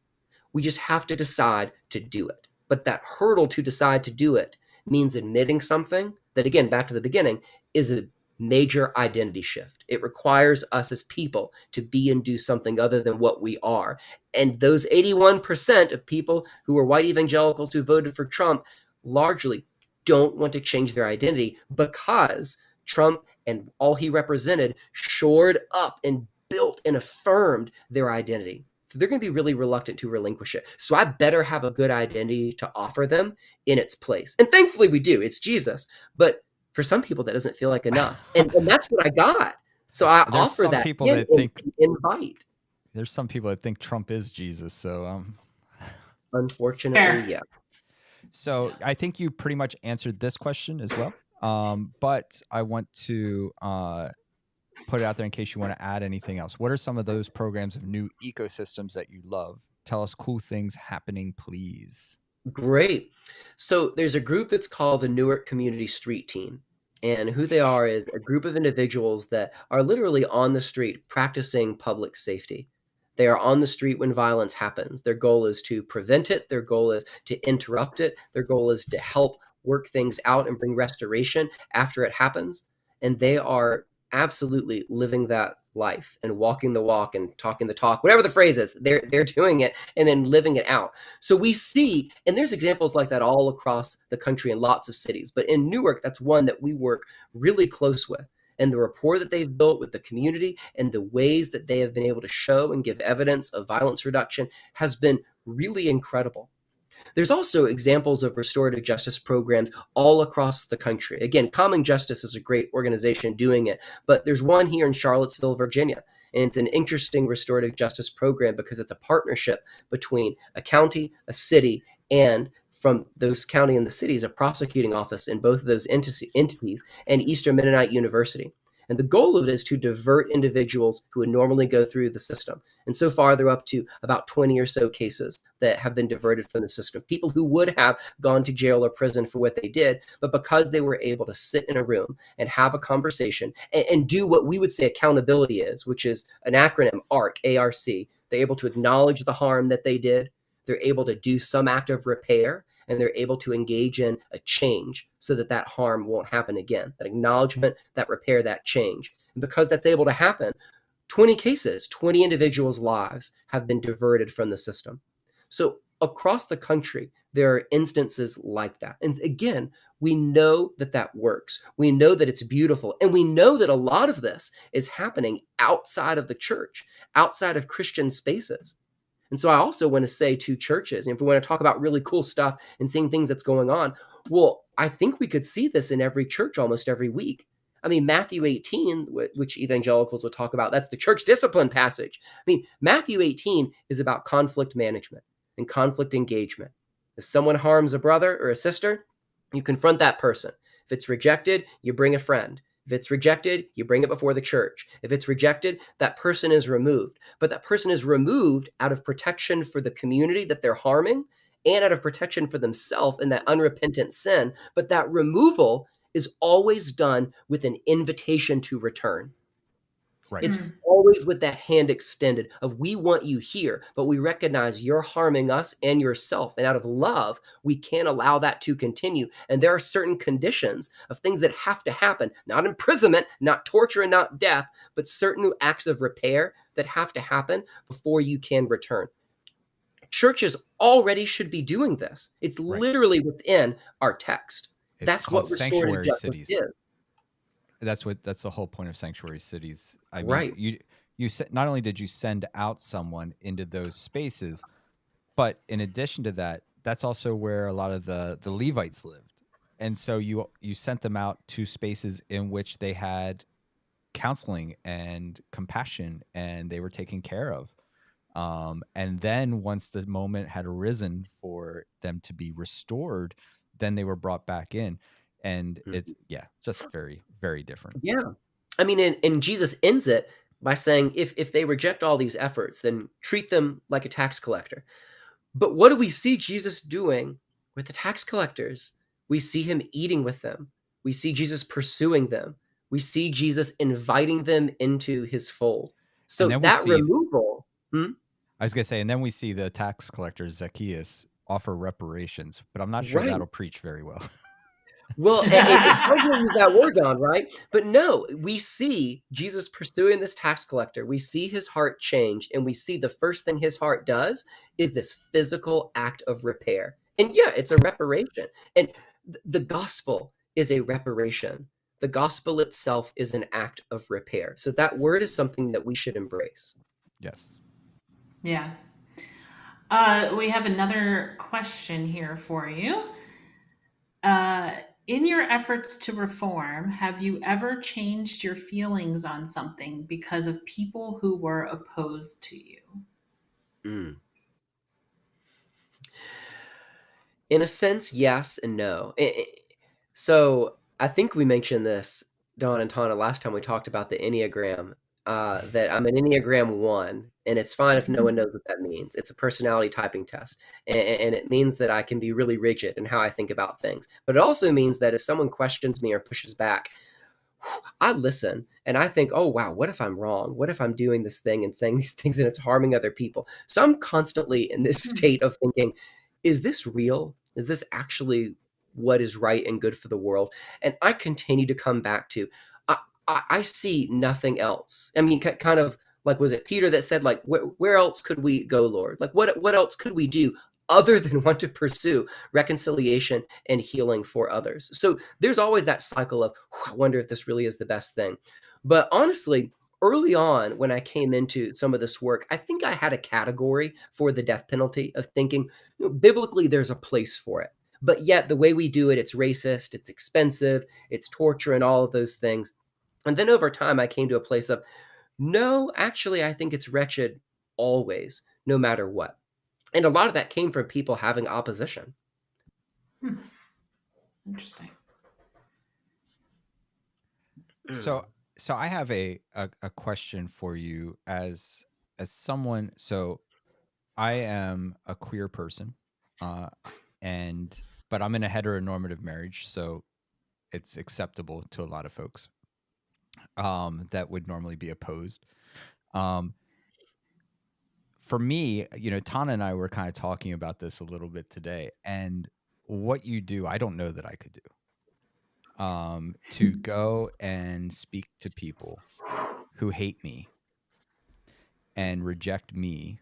We just have to decide to do it. But that hurdle to decide to do it means admitting something that, again, back to the beginning, is a major identity shift. It requires us as people to be and do something other than what we are. And those 81% of people who are white evangelicals who voted for Trump largely don't want to change their identity, because Trump and all he represented shored up and built and affirmed their identity. So they're going to be really reluctant to relinquish it. So I better have a good identity to offer them in its place. And thankfully we do. It's Jesus. But for some people, that doesn't feel like enough. And that's what I got. So I There's offer some that people that think invite. there's some people that think Trump is Jesus. So Unfortunately, Fair. yeah. So I think you pretty much answered this question as well. But I want to put it out there in case you want to add anything else. What are some of those programs of new ecosystems that you love? Tell us cool things happening, please. Great. So there's a group that's called the Newark Community Street Team. And who they are is a group of individuals that are literally on the street practicing public safety. They are on the street when violence happens. Their goal is to prevent it. Their goal is to interrupt it. Their goal is to help work things out and bring restoration after it happens. And they are absolutely living that life and walking the walk and talking the talk, whatever the phrase is. They're doing it and then living it out. So we see, and there's examples like that all across the country in lots of cities, but in Newark, that's one that we work really close with. And the rapport that they've built with the community and the ways that they have been able to show and give evidence of violence reduction has been really incredible. There's also examples of restorative justice programs all across the country. Again, Common Justice is a great organization doing it, but there's one here in Charlottesville, Virginia, and it's an interesting restorative justice program because it's a partnership between a county, a city, and from those county and the cities, a prosecuting office in both of those entities, and Eastern Mennonite University. And the goal of it is to divert individuals who would normally go through the system. And so far, they're up to about 20 or so cases that have been diverted from the system. People who would have gone to jail or prison for what they did, but because they were able to sit in a room and have a conversation and do what we would say accountability is, which is an acronym, ARC, A-R-C. They're able to acknowledge the harm that they did. They're able to do some act of repair, and they're able to engage in a change so that that harm won't happen again. That acknowledgement, that repair, that change. And because that's able to happen, 20 cases, 20 individuals' lives have been diverted from the system. So across the country, there are instances like that. And again, we know that that works. We know that it's beautiful. And we know that a lot of this is happening outside of the church, outside of Christian spaces. And so I also want to say to churches, and if we want to talk about really cool stuff and seeing things that's going on, well, I think we could see this in every church almost every week. I mean, Matthew 18, which evangelicals will talk about, that's the church discipline passage. I mean, Matthew 18 is about conflict management and conflict engagement. If someone harms a brother or a sister, you confront that person. If it's rejected, you bring a friend. If it's rejected, you bring it before the church. If it's rejected, that person is removed. But that person is removed out of protection for the community that they're harming and out of protection for themselves in that unrepentant sin. But that removal is always done with an invitation to return. Right. It's always with that hand extended of we want you here, but we recognize you're harming us and yourself. And out of love, we can't allow that to continue. And there are certain conditions of things that have to happen, not imprisonment, not torture, and not death, but certain acts of repair that have to happen before you can return. Churches already should be doing this. It's literally within our text. That's what restorative justice is. That's the whole point of sanctuary cities. I mean, Right. you said not only did you send out someone into those spaces, but in addition to that, that's also where a lot of the Levites lived. And so you sent them out to spaces in which they had counseling and compassion, and they were taken care of. And then once the moment had arisen for them to be restored, then they were brought back in. And it's, yeah, just very, very different. Yeah. I mean, and Jesus ends it by saying, if they reject all these efforts, then treat them like a tax collector. But what do we see Jesus doing with the tax collectors? We see him eating with them. We see Jesus pursuing them. We see Jesus inviting them into his fold. So And then we that see, removal, I was going to say, and then we see the tax collector Zacchaeus offer reparations, but I'm not sure right. that'll preach very well. Well, it depends what you use that word on, right? But no, we see Jesus pursuing this tax collector. We see his heart changed, and we see the first thing his heart does is this physical act of repair. And yeah, it's a reparation. And the gospel is a reparation. The gospel itself is an act of repair. So that word is something that we should embrace. Yes. Yeah. We have another question here for you. In your efforts to reform, have you ever changed your feelings on something because of people who were opposed to you? Mm. In a sense, yes and no. So I think we mentioned this, Don and Tana, last time we talked about the Enneagram, that I'm an Enneagram 1, and it's fine if no one knows what that means. It's a personality typing test, and it means that I can be really rigid in how I think about things. But it also means that if someone questions me or pushes back, I listen and I think, oh, wow, what if I'm wrong? What if I'm doing this thing and saying these things and it's harming other people? So I'm constantly in this state of thinking, is this real? Is this actually what is right and good for the world? And I continue to come back to, I see nothing else. I mean, kind of like, was it Peter that said, like, where else could we go, Lord? Like, what else could we do other than want to pursue reconciliation and healing for others? So there's always that cycle of, I wonder if this really is the best thing. But honestly, early on, when I came into some of this work, I think I had a category for the death penalty of thinking, biblically, there's a place for it. But yet, the way we do it, it's racist, it's expensive, it's torture, and all of those things. And then over time, I came to a place of, no, actually, I think it's wretched always, no matter what. And a lot of that came from people having opposition. Interesting. So I have a question for you as someone. So I am a queer person, but I'm in a heteronormative marriage, so it's acceptable to a lot of folks that would normally be opposed. For me, Tana and I were kind of talking about this a little bit today, and what you do, I don't know that I could do. To go and speak to people who hate me and reject me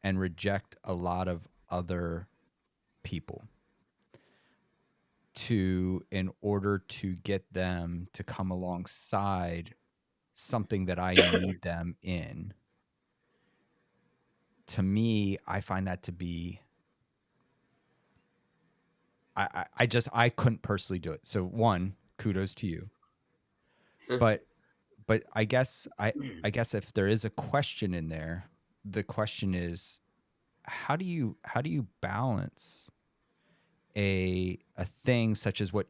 and reject a lot of other people in order to get them to come alongside something that I need them in. To me, I find that to be, I couldn't personally do it. So one, kudos to you. But I guess if there is a question in there, the question is, how do you balance a thing such as what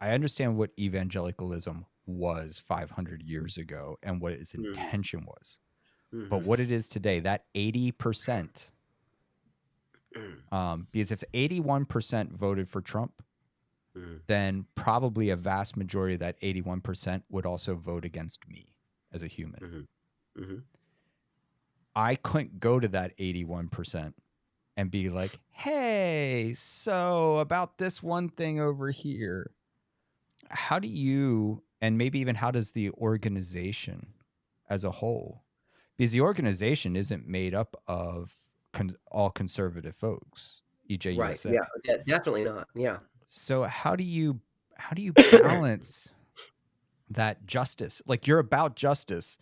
I understand what evangelicalism was 500 years ago and what its intention was, but what it is today, that 80%, because if 81% voted for Trump, then probably a vast majority of that 81% would also vote against me as a human. I couldn't go to that 81% and be like, hey, so about this one thing over here, how do you, and maybe even how does the organization as a whole, because the organization isn't made up of all conservative folks, EJUSA. Right. Yeah, definitely not. Yeah. So how do you balance that justice? Like, you're about justice.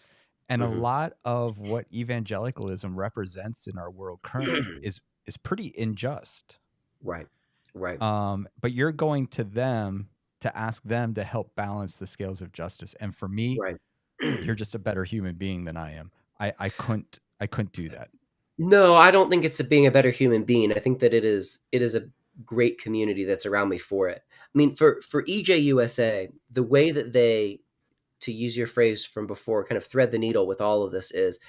And a lot of what evangelicalism represents in our world currently is pretty unjust. Right. But you're going to them to ask them to help balance the scales of justice. And for me, right. you're just a better human being than I am. I couldn't do that. No, I don't think it's being a better human being. I think that it is a great community that's around me for it. I mean, for EJUSA, the way that they, to use your phrase from before, kind of thread the needle with all of this is,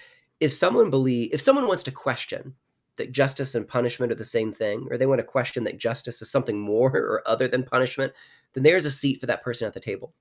if someone wants to question that justice and punishment are the same thing, or they want to question that justice is something more or other than punishment, then there's a seat for that person at the table,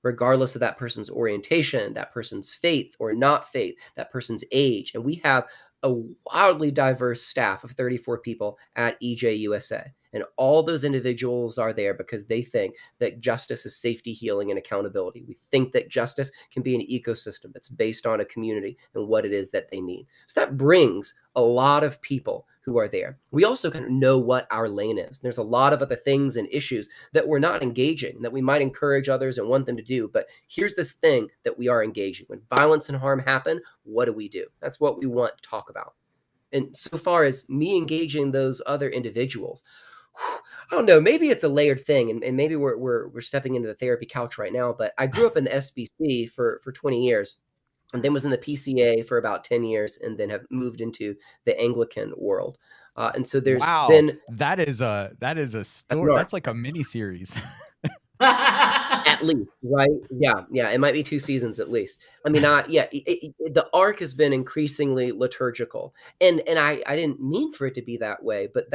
regardless of that person's orientation, that person's faith or not faith, that person's age. And we have a wildly diverse staff of 34 people at EJUSA. And all those individuals are there because they think that justice is safety, healing, and accountability. We think that justice can be an ecosystem that's based on a community and what it is that they need. So that brings a lot of people who are there. We also kind of know what our lane is. There's a lot of other things and issues that we're not engaging, that we might encourage others and want them to do. But here's this thing that we are engaging. When violence and harm happen, what do we do? That's what we want to talk about. And so far as me engaging those other individuals, I don't know, maybe it's a layered thing, and maybe we're stepping into the therapy couch right now, but I grew up in the SBC for 20 years, and then was in the PCA for about 10 years, and then have moved into the Anglican world. And so there's been that is a story. That's like a mini series. At least, right? Yeah, it might be 2 seasons at least. I mean, the arc has been increasingly liturgical, and I didn't mean for it to be that way, but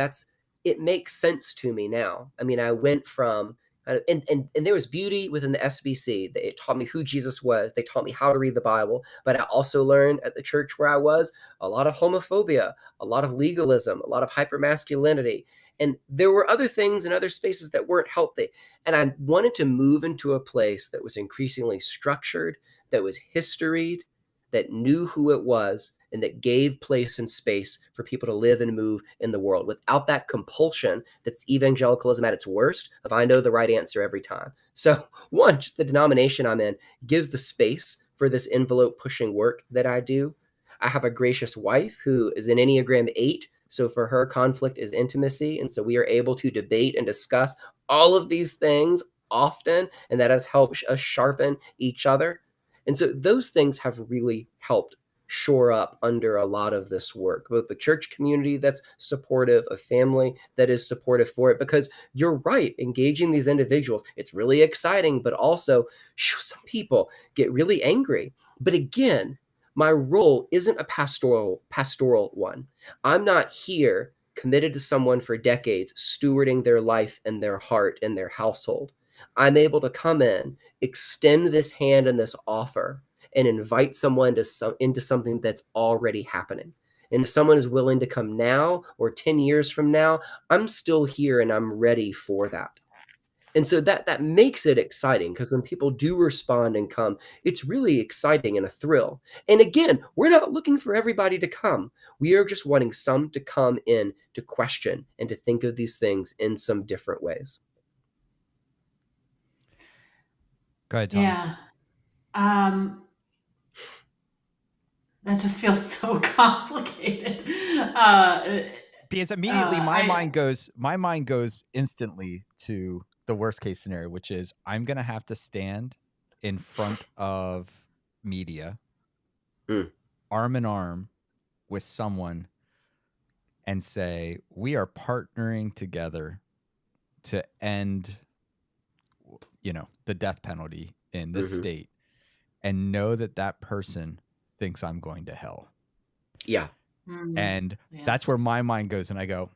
it makes sense to me now. I mean, I went from and there was beauty within the SBC. It taught me who Jesus was. They taught me how to read the Bible. But I also learned at the church where I was a lot of homophobia, a lot of legalism, a lot of hypermasculinity. And there were other things in other spaces that weren't healthy. And I wanted to move into a place that was increasingly structured, that was historied, that knew who it was, and that gave place and space for people to live and move in the world without that compulsion that's evangelicalism at its worst of I know the right answer every time. So one, just the denomination I'm in gives the space for this envelope pushing work that I do. I have a gracious wife who is an Enneagram 8. So for her, conflict is intimacy. And so we are able to debate and discuss all of these things often. And that has helped us sharpen each other. And so those things have really helped shore up under a lot of this work, both the church community that's supportive, a family that is supportive for it, because you're right, engaging these individuals, it's really exciting, but also some people get really angry. But again, my role isn't a pastoral one. I'm not here committed to someone for decades, stewarding their life and their heart and their household. I'm able to come in, extend this hand and this offer, and invite someone into something that's already happening. And if someone is willing to come now or 10 years from now, I'm still here and I'm ready for that. And so that makes it exciting, because when people do respond and come, it's really exciting and a thrill. And again, we're not looking for everybody to come. We are just wanting some to come in to question and to think of these things in some different ways. Go ahead, Tom. Yeah. That just feels so complicated. Because immediately my mind goes instantly to the worst case scenario, which is I'm going to have to stand in front of media, arm in arm with someone, and say, we are partnering together to end, the death penalty in this state, and know that person thinks I'm going to hell. Yeah. And that's where my mind goes, and I go,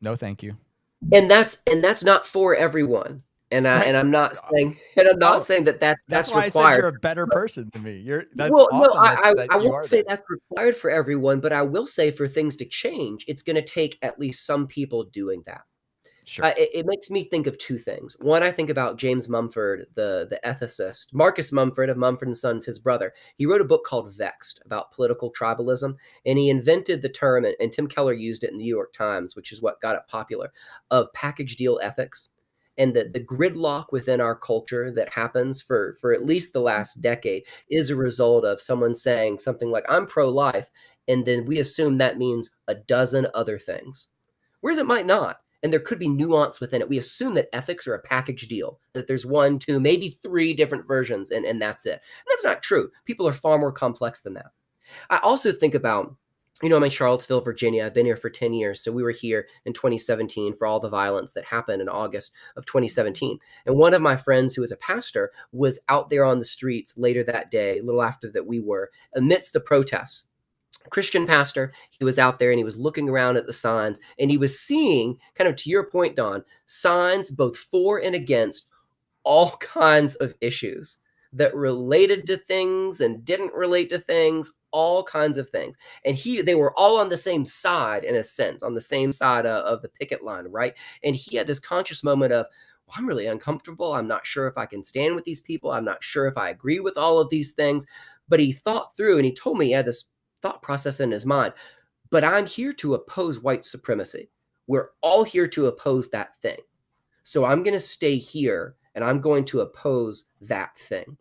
no, thank you. And that's not for everyone. And I'm not saying that's why required. I said you're a better person than me. That's well, awesome. No, I won't say that's required for everyone, but I will say for things to change, it's going to take at least some people doing that. Sure. It makes me think of 2 things. One, I think about James Mumford, the ethicist. Marcus Mumford of Mumford & Sons, his brother. He wrote a book called Vexed about political tribalism, and he invented the term, and Tim Keller used it in the New York Times, which is what got it popular, of package deal ethics. And the gridlock within our culture that happens for at least the last decade is a result of someone saying something like, I'm pro-life, and then we assume that means a dozen other things. Whereas it might not. and there could be nuance within it. We assume that ethics are a package deal, that there's 1, 2, maybe 3 different versions, and that's it. And that's not true. People are far more complex than that. I also think about, I'm in Charlottesville, Virginia. I've been here for 10 years. So we were here in 2017 for all the violence that happened in August of 2017. And one of my friends who is a pastor was out there on the streets later that day, a little after that we were, amidst the protests. Christian pastor, he was out there and he was looking around at the signs, and he was seeing, kind of to your point, Don, signs both for and against all kinds of issues that related to things and didn't relate to things, all kinds of things. And they were all on the same side, in a sense, on the same side of the picket line, right? And he had this conscious moment of, well, I'm really uncomfortable. I'm not sure if I can stand with these people. I'm not sure if I agree with all of these things. But he thought through, and he told me he had this thought process in his mind, but I'm here to oppose white supremacy. We're all here to oppose that thing. So I'm going to stay here and I'm going to oppose that thing.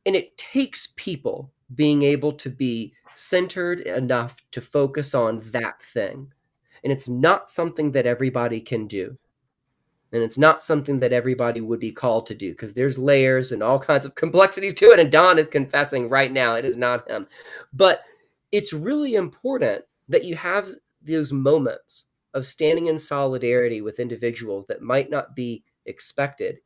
And it takes people being able to be centered enough to focus on that thing. And it's not something that everybody can do. And it's not something that everybody would be called to do, because there's layers and all kinds of complexities to it. And Don is confessing right now, it is not him. But it's really important that you have those moments of standing in solidarity with individuals that might not be expected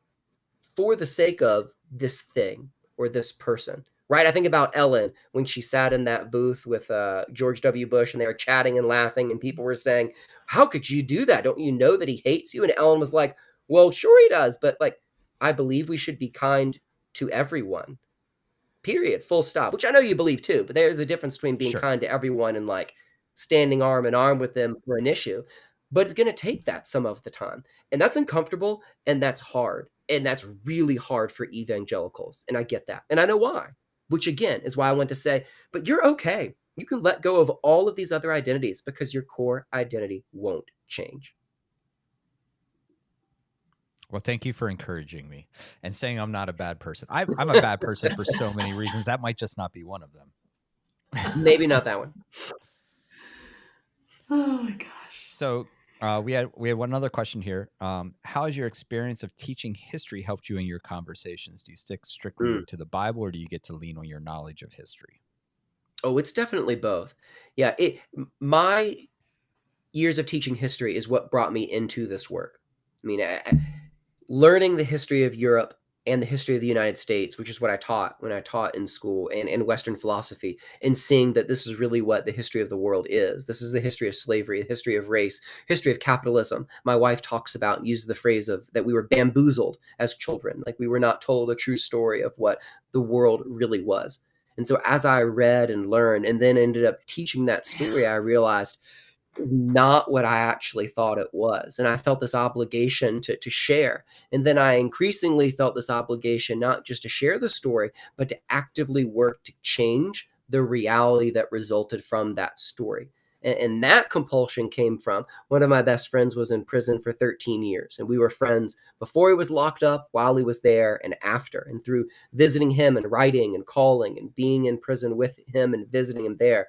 for the sake of this thing or this person, right? I think about Ellen when she sat in that booth with George W. Bush, and they were chatting and laughing, and people were saying, how could you do that? Don't you know that he hates you? And Ellen was like, well, sure he does, but like, I believe we should be kind to everyone. Period. Full stop. Which I know you believe too, but there's a difference between being kind to everyone and like standing arm in arm with them for an issue. But it's going to take that some of the time. And that's uncomfortable, and that's hard. And that's really hard for evangelicals. And I get that. And I know why, which again is why I want to say, but you're okay. You can let go of all of these other identities because your core identity won't change. Well, thank you for encouraging me and saying I'm not a bad person. I'm a bad person for so many reasons. That might just not be one of them. Maybe not that one. Oh my gosh. So we had one other question here. How has your experience of teaching history helped you in your conversations? Do you stick strictly to the Bible, or do you get to lean on your knowledge of history? Oh, it's definitely both. Yeah, my years of teaching history is what brought me into this work. I mean, learning the history of Europe and the history of the United States, which is what I taught when I taught in school, and in Western philosophy, and seeing that this is really what the history of the world is. This is the history of slavery, the history of race, history of capitalism. My wife talks about and uses the phrase of that we were bamboozled as children, like we were not told a true story of what the world really was. And so as I read and learned and then ended up teaching that story, I realized not what I actually thought it was. And I felt this obligation to share. And then I increasingly felt this obligation not just to share the story, but to actively work to change the reality that resulted from that story. And that compulsion came from one of my best friends was in prison for 13 years. And we were friends before he was locked up, while he was there, and after. And through visiting him and writing and calling and being in prison with him and visiting him there,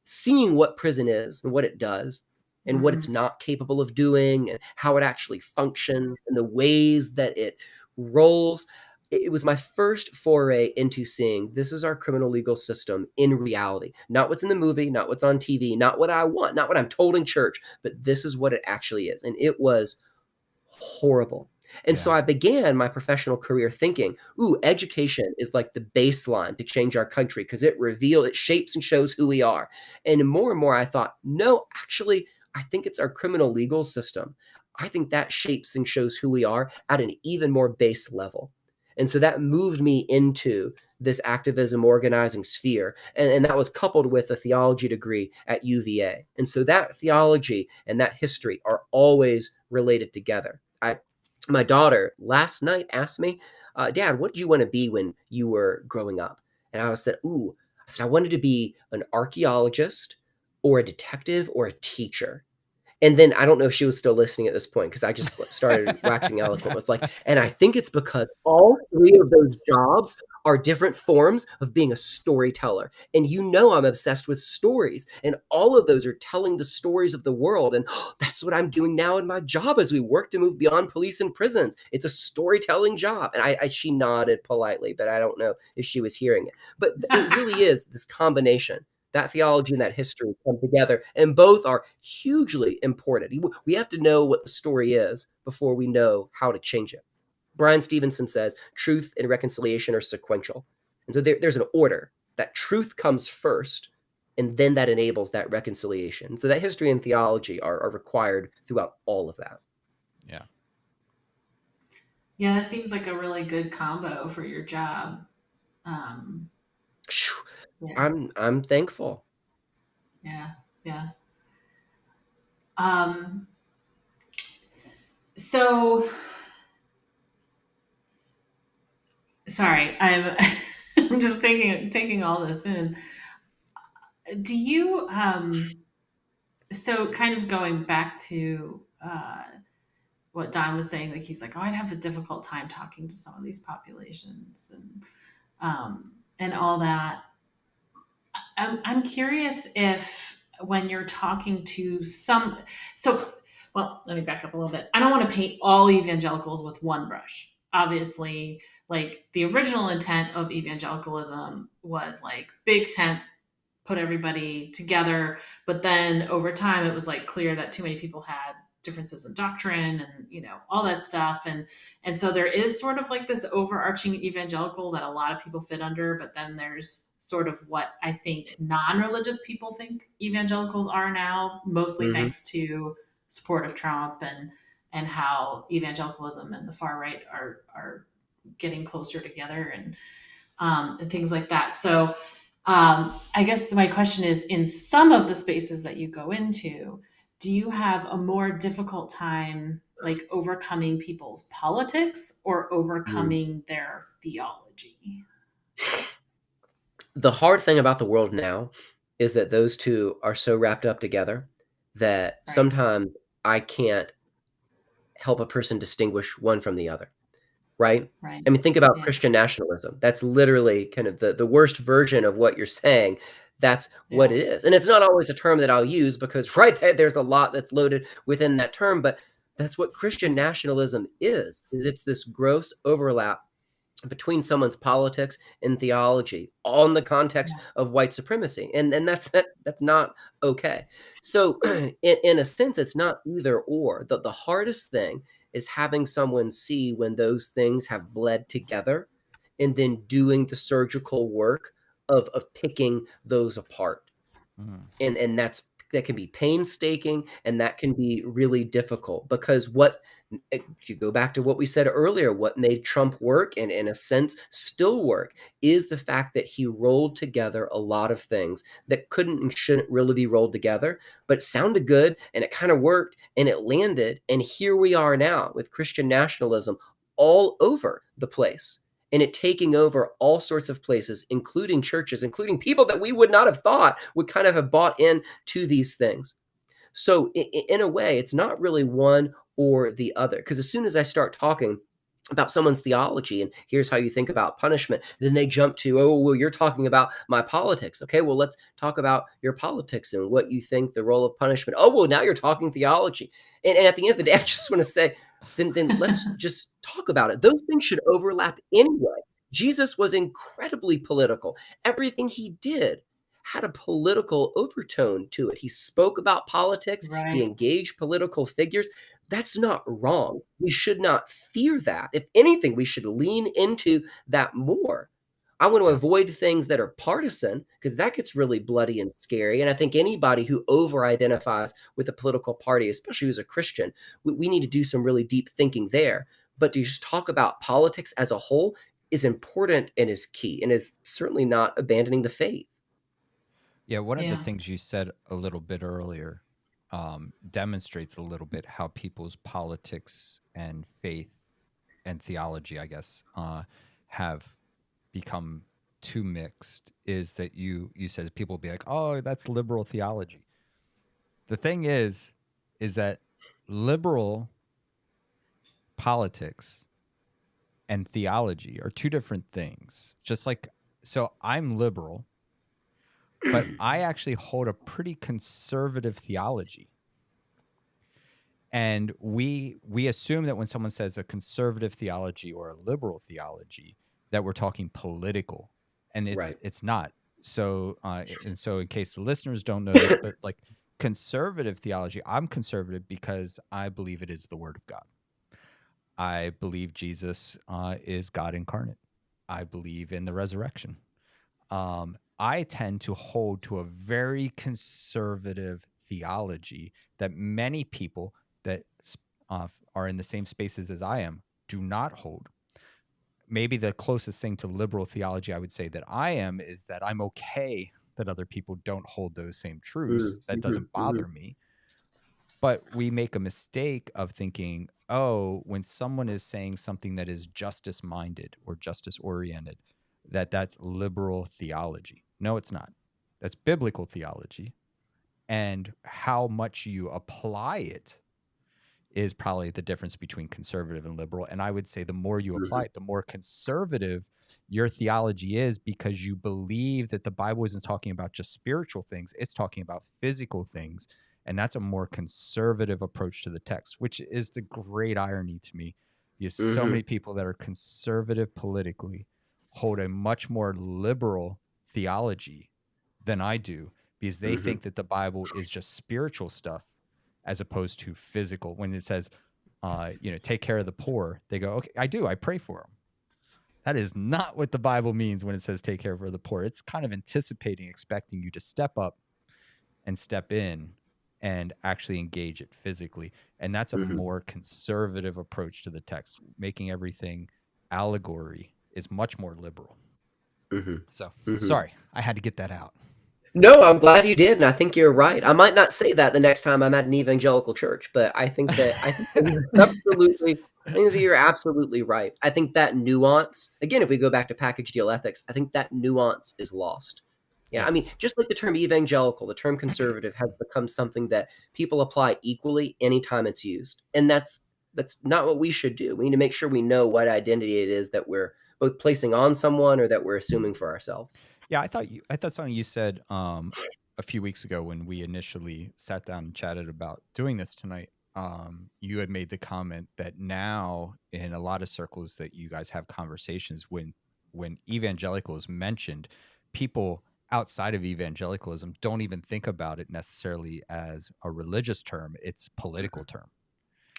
seeing what prison is and what it does and what it's not capable of doing and how it actually functions and the ways that it rolls. It was my first foray into seeing this is our criminal legal system in reality, not what's in the movie, not what's on TV, not what I want, not what I'm told in church, but this is what it actually is. And it was horrible. And so I began my professional career thinking, education is like the baseline to change our country because it shapes and shows who we are. And more I thought, no, actually, I think it's our criminal legal system. I think that shapes and shows who we are at an even more base level. And so that moved me into this activism organizing sphere. And that was coupled with a theology degree at UVA. And so that theology and that history are always related together. My daughter last night asked me, Dad, what did you want to be when you were growing up? And I said, I wanted to be an archaeologist or a detective or a teacher. And then I don't know if she was still listening at this point because I just started waxing eloquent with and I think it's because all three of those jobs are different forms of being a storyteller. And you know I'm obsessed with stories. And all of those are telling the stories of the world. And that's what I'm doing now in my job as we work to move beyond police and prisons. It's a storytelling job. And she nodded politely, but I don't know if she was hearing it. But it really is this combination. That theology and that history come together, and both are hugely important. We have to know what the story is before we know how to change it. Brian Stevenson says truth and reconciliation are sequential. And so there's an order that truth comes first, and then that enables that reconciliation. So that history and theology are required throughout all of that. Yeah. Yeah, that seems like a really good combo for your job. Yeah. I'm thankful. Yeah. So sorry, I'm I'm just taking all this in. Do you so kind of going back to what Don was saying, like he's like, oh, I'd have a difficult time talking to some of these populations and all that. I'm curious if when you're talking to some, so, well, let me back up a little bit. I don't want to paint all evangelicals with one brush. Obviously, like the original intent of evangelicalism was like big tent, put everybody together. But then over time, it was like clear that too many people had differences in doctrine and all that stuff, and so there is sort of like this overarching evangelical that a lot of people fit under, but then there's sort of what I think non-religious people think evangelicals are now, mostly thanks to support of Trump and how evangelicalism and the far right are getting closer together and things like that. So I guess my question is, in some of the spaces that you go into, do you have a more difficult time like overcoming people's politics or overcoming their theology? The hard thing about the world now is that those two are so wrapped up together that Right. sometimes I can't help a person distinguish one from the other. Right? Right. I mean, think about Yeah. Christian nationalism. That's literally kind of the worst version of what you're saying. That's what Yeah. it is. And it's not always a term that I'll use because right there's a lot that's loaded within that term, but that's what Christian nationalism is it's this gross overlap between someone's politics and theology, all in the context of white supremacy, and that's not okay. So, in a sense, it's not either or. The hardest thing is having someone see when those things have bled together, and then doing the surgical work of picking those apart. And that can be painstaking, and that can be really difficult because you go back to what we said earlier, what made Trump work and in a sense still work is the fact that he rolled together a lot of things that couldn't and shouldn't really be rolled together, but it sounded good and it kind of worked and it landed. And here we are now with Christian nationalism all over the place, and it taking over all sorts of places, including churches, including people that we would not have thought would kind of have bought in to these things. So in a way, it's not really one or the other, because as soon as I start talking about someone's theology and here's how you think about punishment, then they jump to, oh, well, you're talking about my politics. Okay, well, let's talk about your politics and what you think the role of punishment. Oh, well, now you're talking theology. And at the end of the day, I just want to say, then let's just talk about it. Those things should overlap anyway. Jesus was incredibly political. Everything he did had a political overtone to it. He spoke about politics. He Right. engaged political figures. That's not wrong. We should not fear that. If anything, we should lean into that more. I want to avoid things that are partisan because that gets really bloody and scary. And I think anybody who over identifies with a political party, especially who's a Christian, we need to do some really deep thinking there. But to just talk about politics as a whole is important and is key and is certainly not abandoning the faith. Yeah, one of the Yeah. things you said a little bit earlier demonstrates a little bit how people's politics and faith and theology, I guess, have become too mixed. Is that you said people will be like, oh, that's liberal theology. The thing is that liberal politics and theology are two different things. Just like, so I'm liberal, but I actually hold a pretty conservative theology. And we assume that when someone says a conservative theology or a liberal theology, that we're talking political, and Right. it's not. So and so, in case the listeners don't know this, but like conservative theology, I'm conservative because I believe it is the Word of God. I believe Jesus is God incarnate. I believe in the resurrection. I tend to hold to a very conservative theology that many people that are in the same spaces as I am do not hold. Maybe the closest thing to liberal theology I would say that I am is that I'm okay that other people don't hold those same truths. That doesn't bother me. But we make a mistake of thinking, oh, when someone is saying something that is justice minded or justice oriented, that's liberal theology. No, it's not. That's biblical theology. And how much you apply it is probably the difference between conservative and liberal. And I would say the more you apply it, the more conservative your theology is, because you believe that the Bible isn't talking about just spiritual things, it's talking about physical things. And that's a more conservative approach to the text, which is the great irony to me, because so many people that are conservative politically hold a much more liberal theology than I do, because they think that the Bible is just spiritual stuff as opposed to physical. When it says, take care of the poor, they go, okay, I do. I pray for them. That is not what the Bible means when it says take care of the poor. It's kind of anticipating, expecting you to step up and step in and actually engage it physically. And that's a more conservative approach to the text. Making everything allegory is much more liberal. So, sorry, I had to get that out. No, I'm glad you did, and I think you're right. I might not say that the next time I'm at an evangelical church, but I think that you're absolutely right. I think that nuance, again, if we go back to package deal ethics, I think that nuance is lost. Yeah, I mean, Yes. just like the term evangelical, the term conservative has become something that people apply equally anytime it's used, and that's not what we should do. We need to make sure we know what identity it is that we're both placing on someone or that we're assuming for ourselves. Yeah, I thought something you said a few weeks ago when we initially sat down and chatted about doing this tonight. You had made the comment that now in a lot of circles that you guys have conversations, when evangelical is mentioned, people outside of evangelicalism don't even think about it necessarily as a religious term. It's political term.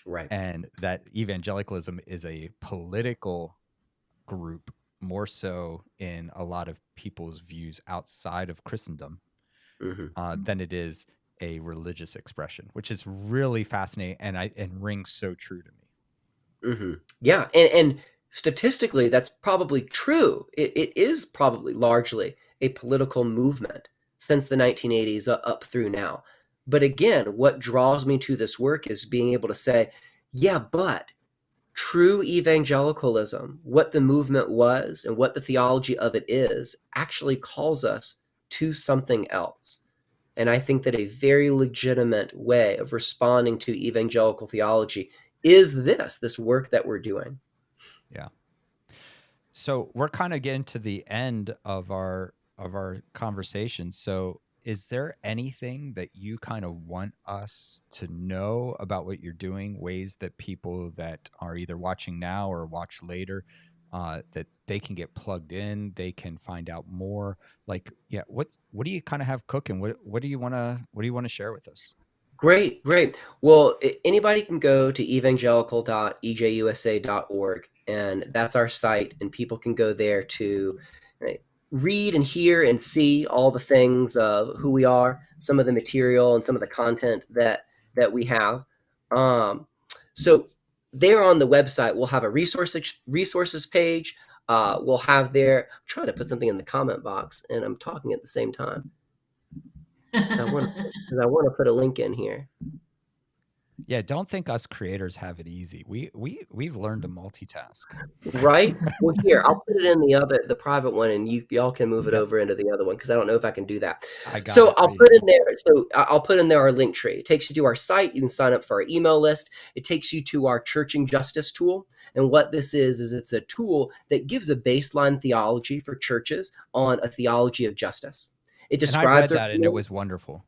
Right. And that evangelicalism is a political group, more so in a lot of people's views outside of Christendom, than it is a religious expression, which is really fascinating and rings so true to me. Yeah, and statistically, that's probably true. It is probably largely a political movement since the 1980s up through now. But again, what draws me to this work is being able to say, yeah, but true evangelicalism, what the movement was and what the theology of it is, actually calls us to something else. And I think that a very legitimate way of responding to evangelical theology is this work that we're doing. Yeah. So we're kind of getting to the end of our conversation. So is there anything that you kind of want us to know about what you're doing, ways that people that are either watching now or watch later, that they can get plugged in, they can find out more? Like, yeah, what do you kind of have cooking? What do you want to share with us? Great. Well, anybody can go to evangelical.ejusa.org, and that's our site, and people can go there to read and hear and see all the things of who we are, some of the material and some of the content that we have. So there on the website, we'll have a resources page. We'll have there. I'm trying to put something in the comment box, and I'm talking at the same time. Because I want to put a link in here. Yeah, don't think us creators have it easy. We've learned to multitask. Right? Well, here, I'll put it in the private one, and y'all can move it Yep, over into the other one because I don't know if I can do that. I got So it I'll right put in here. there. So I'll put in there our link tree. It takes you to our site. You can sign up for our email list. It takes you to our Churching Justice tool. And what this is it's a tool that gives a baseline theology for churches on a theology of justice. It And I describes read our that and it was wonderful.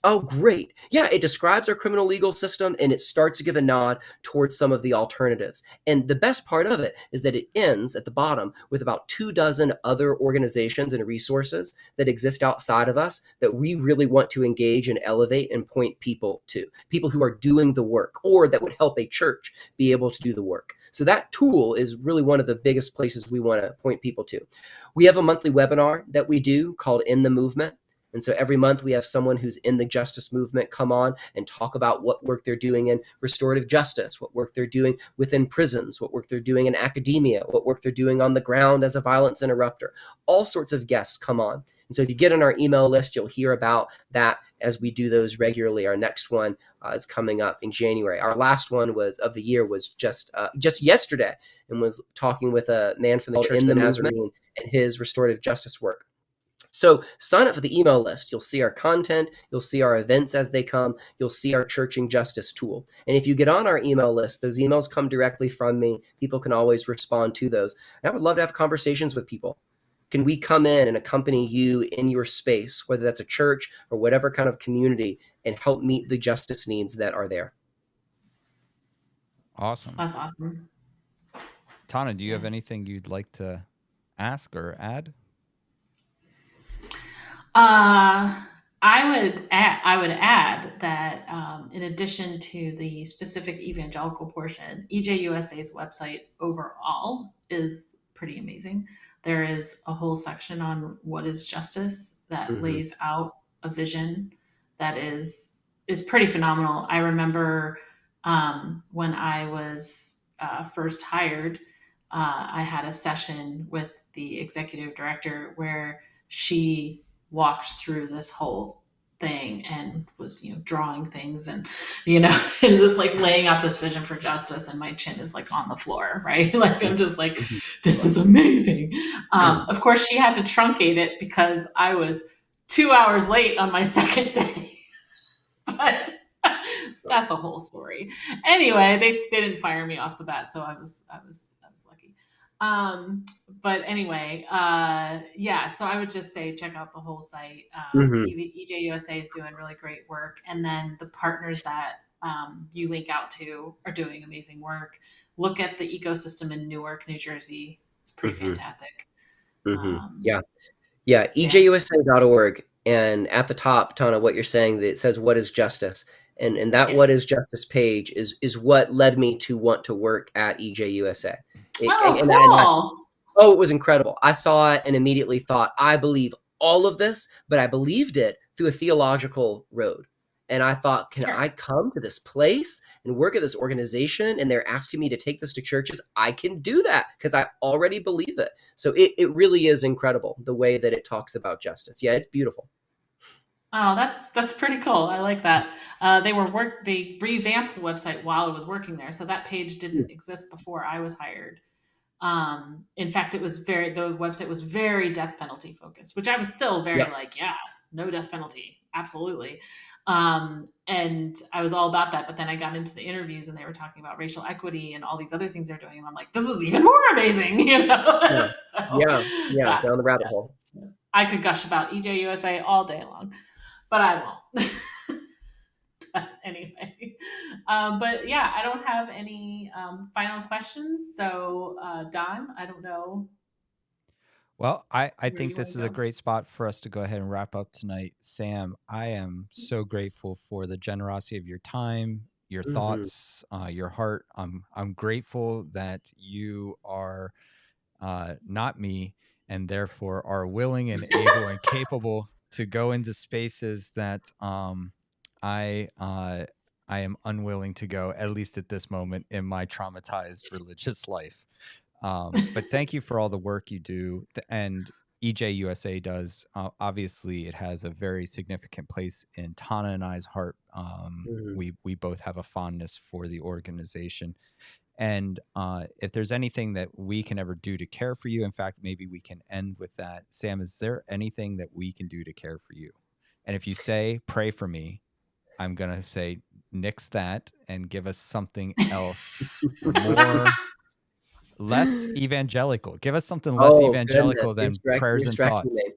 Oh, great. Yeah, it describes our criminal legal system and it starts to give a nod towards some of the alternatives. And the best part of it is that it ends at the bottom with about 24 other organizations and resources that exist outside of us that we really want to engage and elevate and point people to. People who are doing the work or that would help a church be able to do the work. So that tool is really one of the biggest places we want to point people to. We have a monthly webinar that we do called In the Movement. And so every month we have someone who's in the justice movement come on and talk about what work they're doing in restorative justice, what work they're doing within prisons, what work they're doing in academia, what work they're doing on the ground as a violence interrupter. All sorts of guests come on. And so if you get on our email list, you'll hear about that as we do those regularly. Our next one is coming up in January. Our last one of the year was just yesterday, and was talking with a man from the Church of the Nazarene and his restorative justice work. So sign up for the email list. You'll see our content. You'll see our events as they come. You'll see our Churching Justice tool. And if you get on our email list, those emails come directly from me. People can always respond to those. And I would love to have conversations with people. Can we come in and accompany you in your space, whether that's a church or whatever kind of community, and help meet the justice needs that are there? Awesome. That's awesome. Tana, do you have anything you'd like to ask or add? I would add that in addition to the specific evangelical portion, EJUSA's website overall is pretty amazing. There is a whole section on what is justice that lays out a vision that is pretty phenomenal. I remember when I was first hired, I had a session with the executive director where she walked through this whole thing and was drawing things and and just like laying out this vision for justice, and my chin is like on the floor, right? Like I'm just like, this is amazing. Of course she had to truncate it because I was 2 hours late on my second day. But that's a whole story. Anyway, they didn't fire me off the bat, so I was lucky. But anyway, yeah. So I would just say check out the whole site. EJUSA is doing really great work, and then the partners that you link out to are doing amazing work. Look at the ecosystem in Newark, New Jersey. It's pretty fantastic. Yeah, EJUSA.org. And at the top, Tana, what you're saying, that it says, what is justice? And that Yes. what is justice page is what led me to want to work at EJUSA. Cool. It was incredible. I saw it and immediately thought, I believe all of this, but I believed it through a theological road. And I thought, can I come to this place and work at this organization and they're asking me to take this to churches? I can do that because I already believe it. So it really is incredible the way that it talks about justice. Yeah, it's beautiful. Oh, that's pretty cool. I like that. They revamped the website while I was working there, so that page didn't exist before I was hired. In fact, the website was very death penalty focused, which I was still very like, yeah, no death penalty, absolutely. And I was all about that, but then I got into the interviews and they were talking about racial equity and all these other things they're doing, and I'm like, this is even more amazing, Yeah, So, down the rabbit hole. I could gush about EJUSA all day long, but I won't. But anyway, but yeah, I don't have any final questions. So, Don, I don't know. Well, I think this is a great spot for us to go ahead and wrap up tonight. Sam, I am so grateful for the generosity of your time, your thoughts, your heart. I'm grateful that you are not me, and therefore are willing and able and capable to go into spaces that I am unwilling to go, at least at this moment in my traumatized religious life. But thank you for all the work you do. And EJUSA does. Obviously, it has a very significant place in Tana and I's heart. We both have a fondness for the organization. And if there's anything that we can ever do to care for you, in fact, maybe we can end with that. Sam, is there anything that we can do to care for you? And if you say, pray for me, I'm going to say, nix that and give us something else less evangelical. Give us something less evangelical than prayers and thoughts. Me.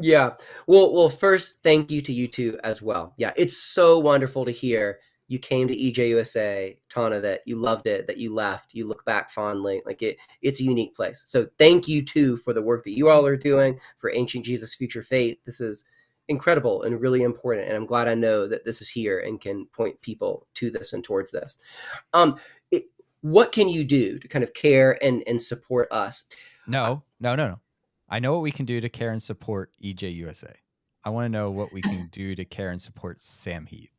Yeah. Well, first, thank you to you two as well. Yeah, it's so wonderful to hear you came to EJUSA, Tana, that you loved it, that you left, you look back fondly. Like it's a unique place. So thank you too for the work that you all are doing for Ancient Jesus Future Faith. This is incredible and really important. And I'm glad I know that this is here and can point people to this and towards this. What can you do to kind of care and support us? No. I know what we can do to care and support EJUSA. I want to know what we can do to care and support Sam Heath.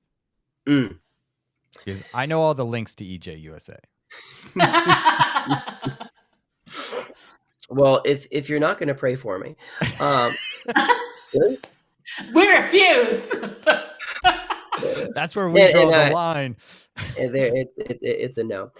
Because I know all the links to EJUSA. Well, if you're not going to pray for me, we refuse. That's where we draw the line. It's a no.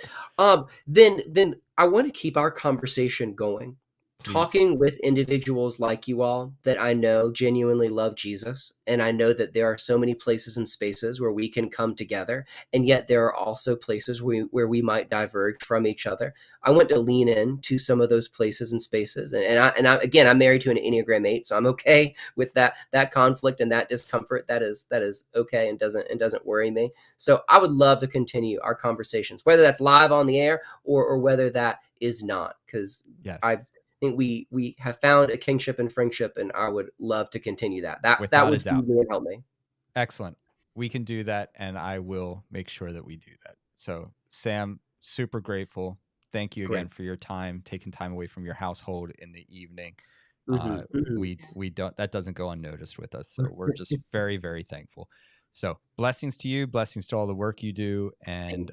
Then I want to keep our conversation going. Please. Talking with individuals like you all that I know genuinely love Jesus. And I know that there are so many places and spaces where we can come together. And yet there are also places where we might diverge from each other. I want to lean in to some of those places and spaces. And again, I'm married to an Enneagram 8, so I'm okay with that conflict and that discomfort. That is okay and doesn't worry me. So I would love to continue our conversations, whether that's live on the air or whether that is not, because yes. I think we have found a kingship and friendship, and I would love to continue that. That would feed me and help me. Excellent. We can do that, and I will make sure that we do that. So, Sam, super grateful. Thank you again for your time, taking time away from your household in the evening. We don't, that doesn't go unnoticed with us. So we're just very, very thankful. So blessings to you, blessings to all the work you do. And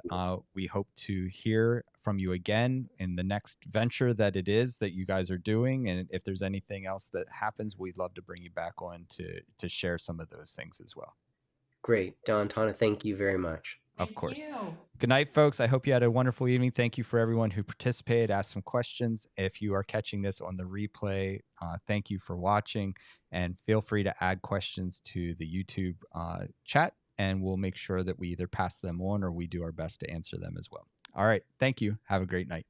we hope to hear from you again in the next venture that it is that you guys are doing. And if there's anything else that happens, we'd love to bring you back on to share some of those things as well. Great. Don, Tana, thank you very much. Of course. Good night, folks. I hope you had a wonderful evening. Thank you for everyone who participated, asked some questions. If you are catching this on the replay, thank you for watching, and feel free to add questions to the YouTube chat, and we'll make sure that we either pass them on or we do our best to answer them as well. All right. Thank you. Have a great night.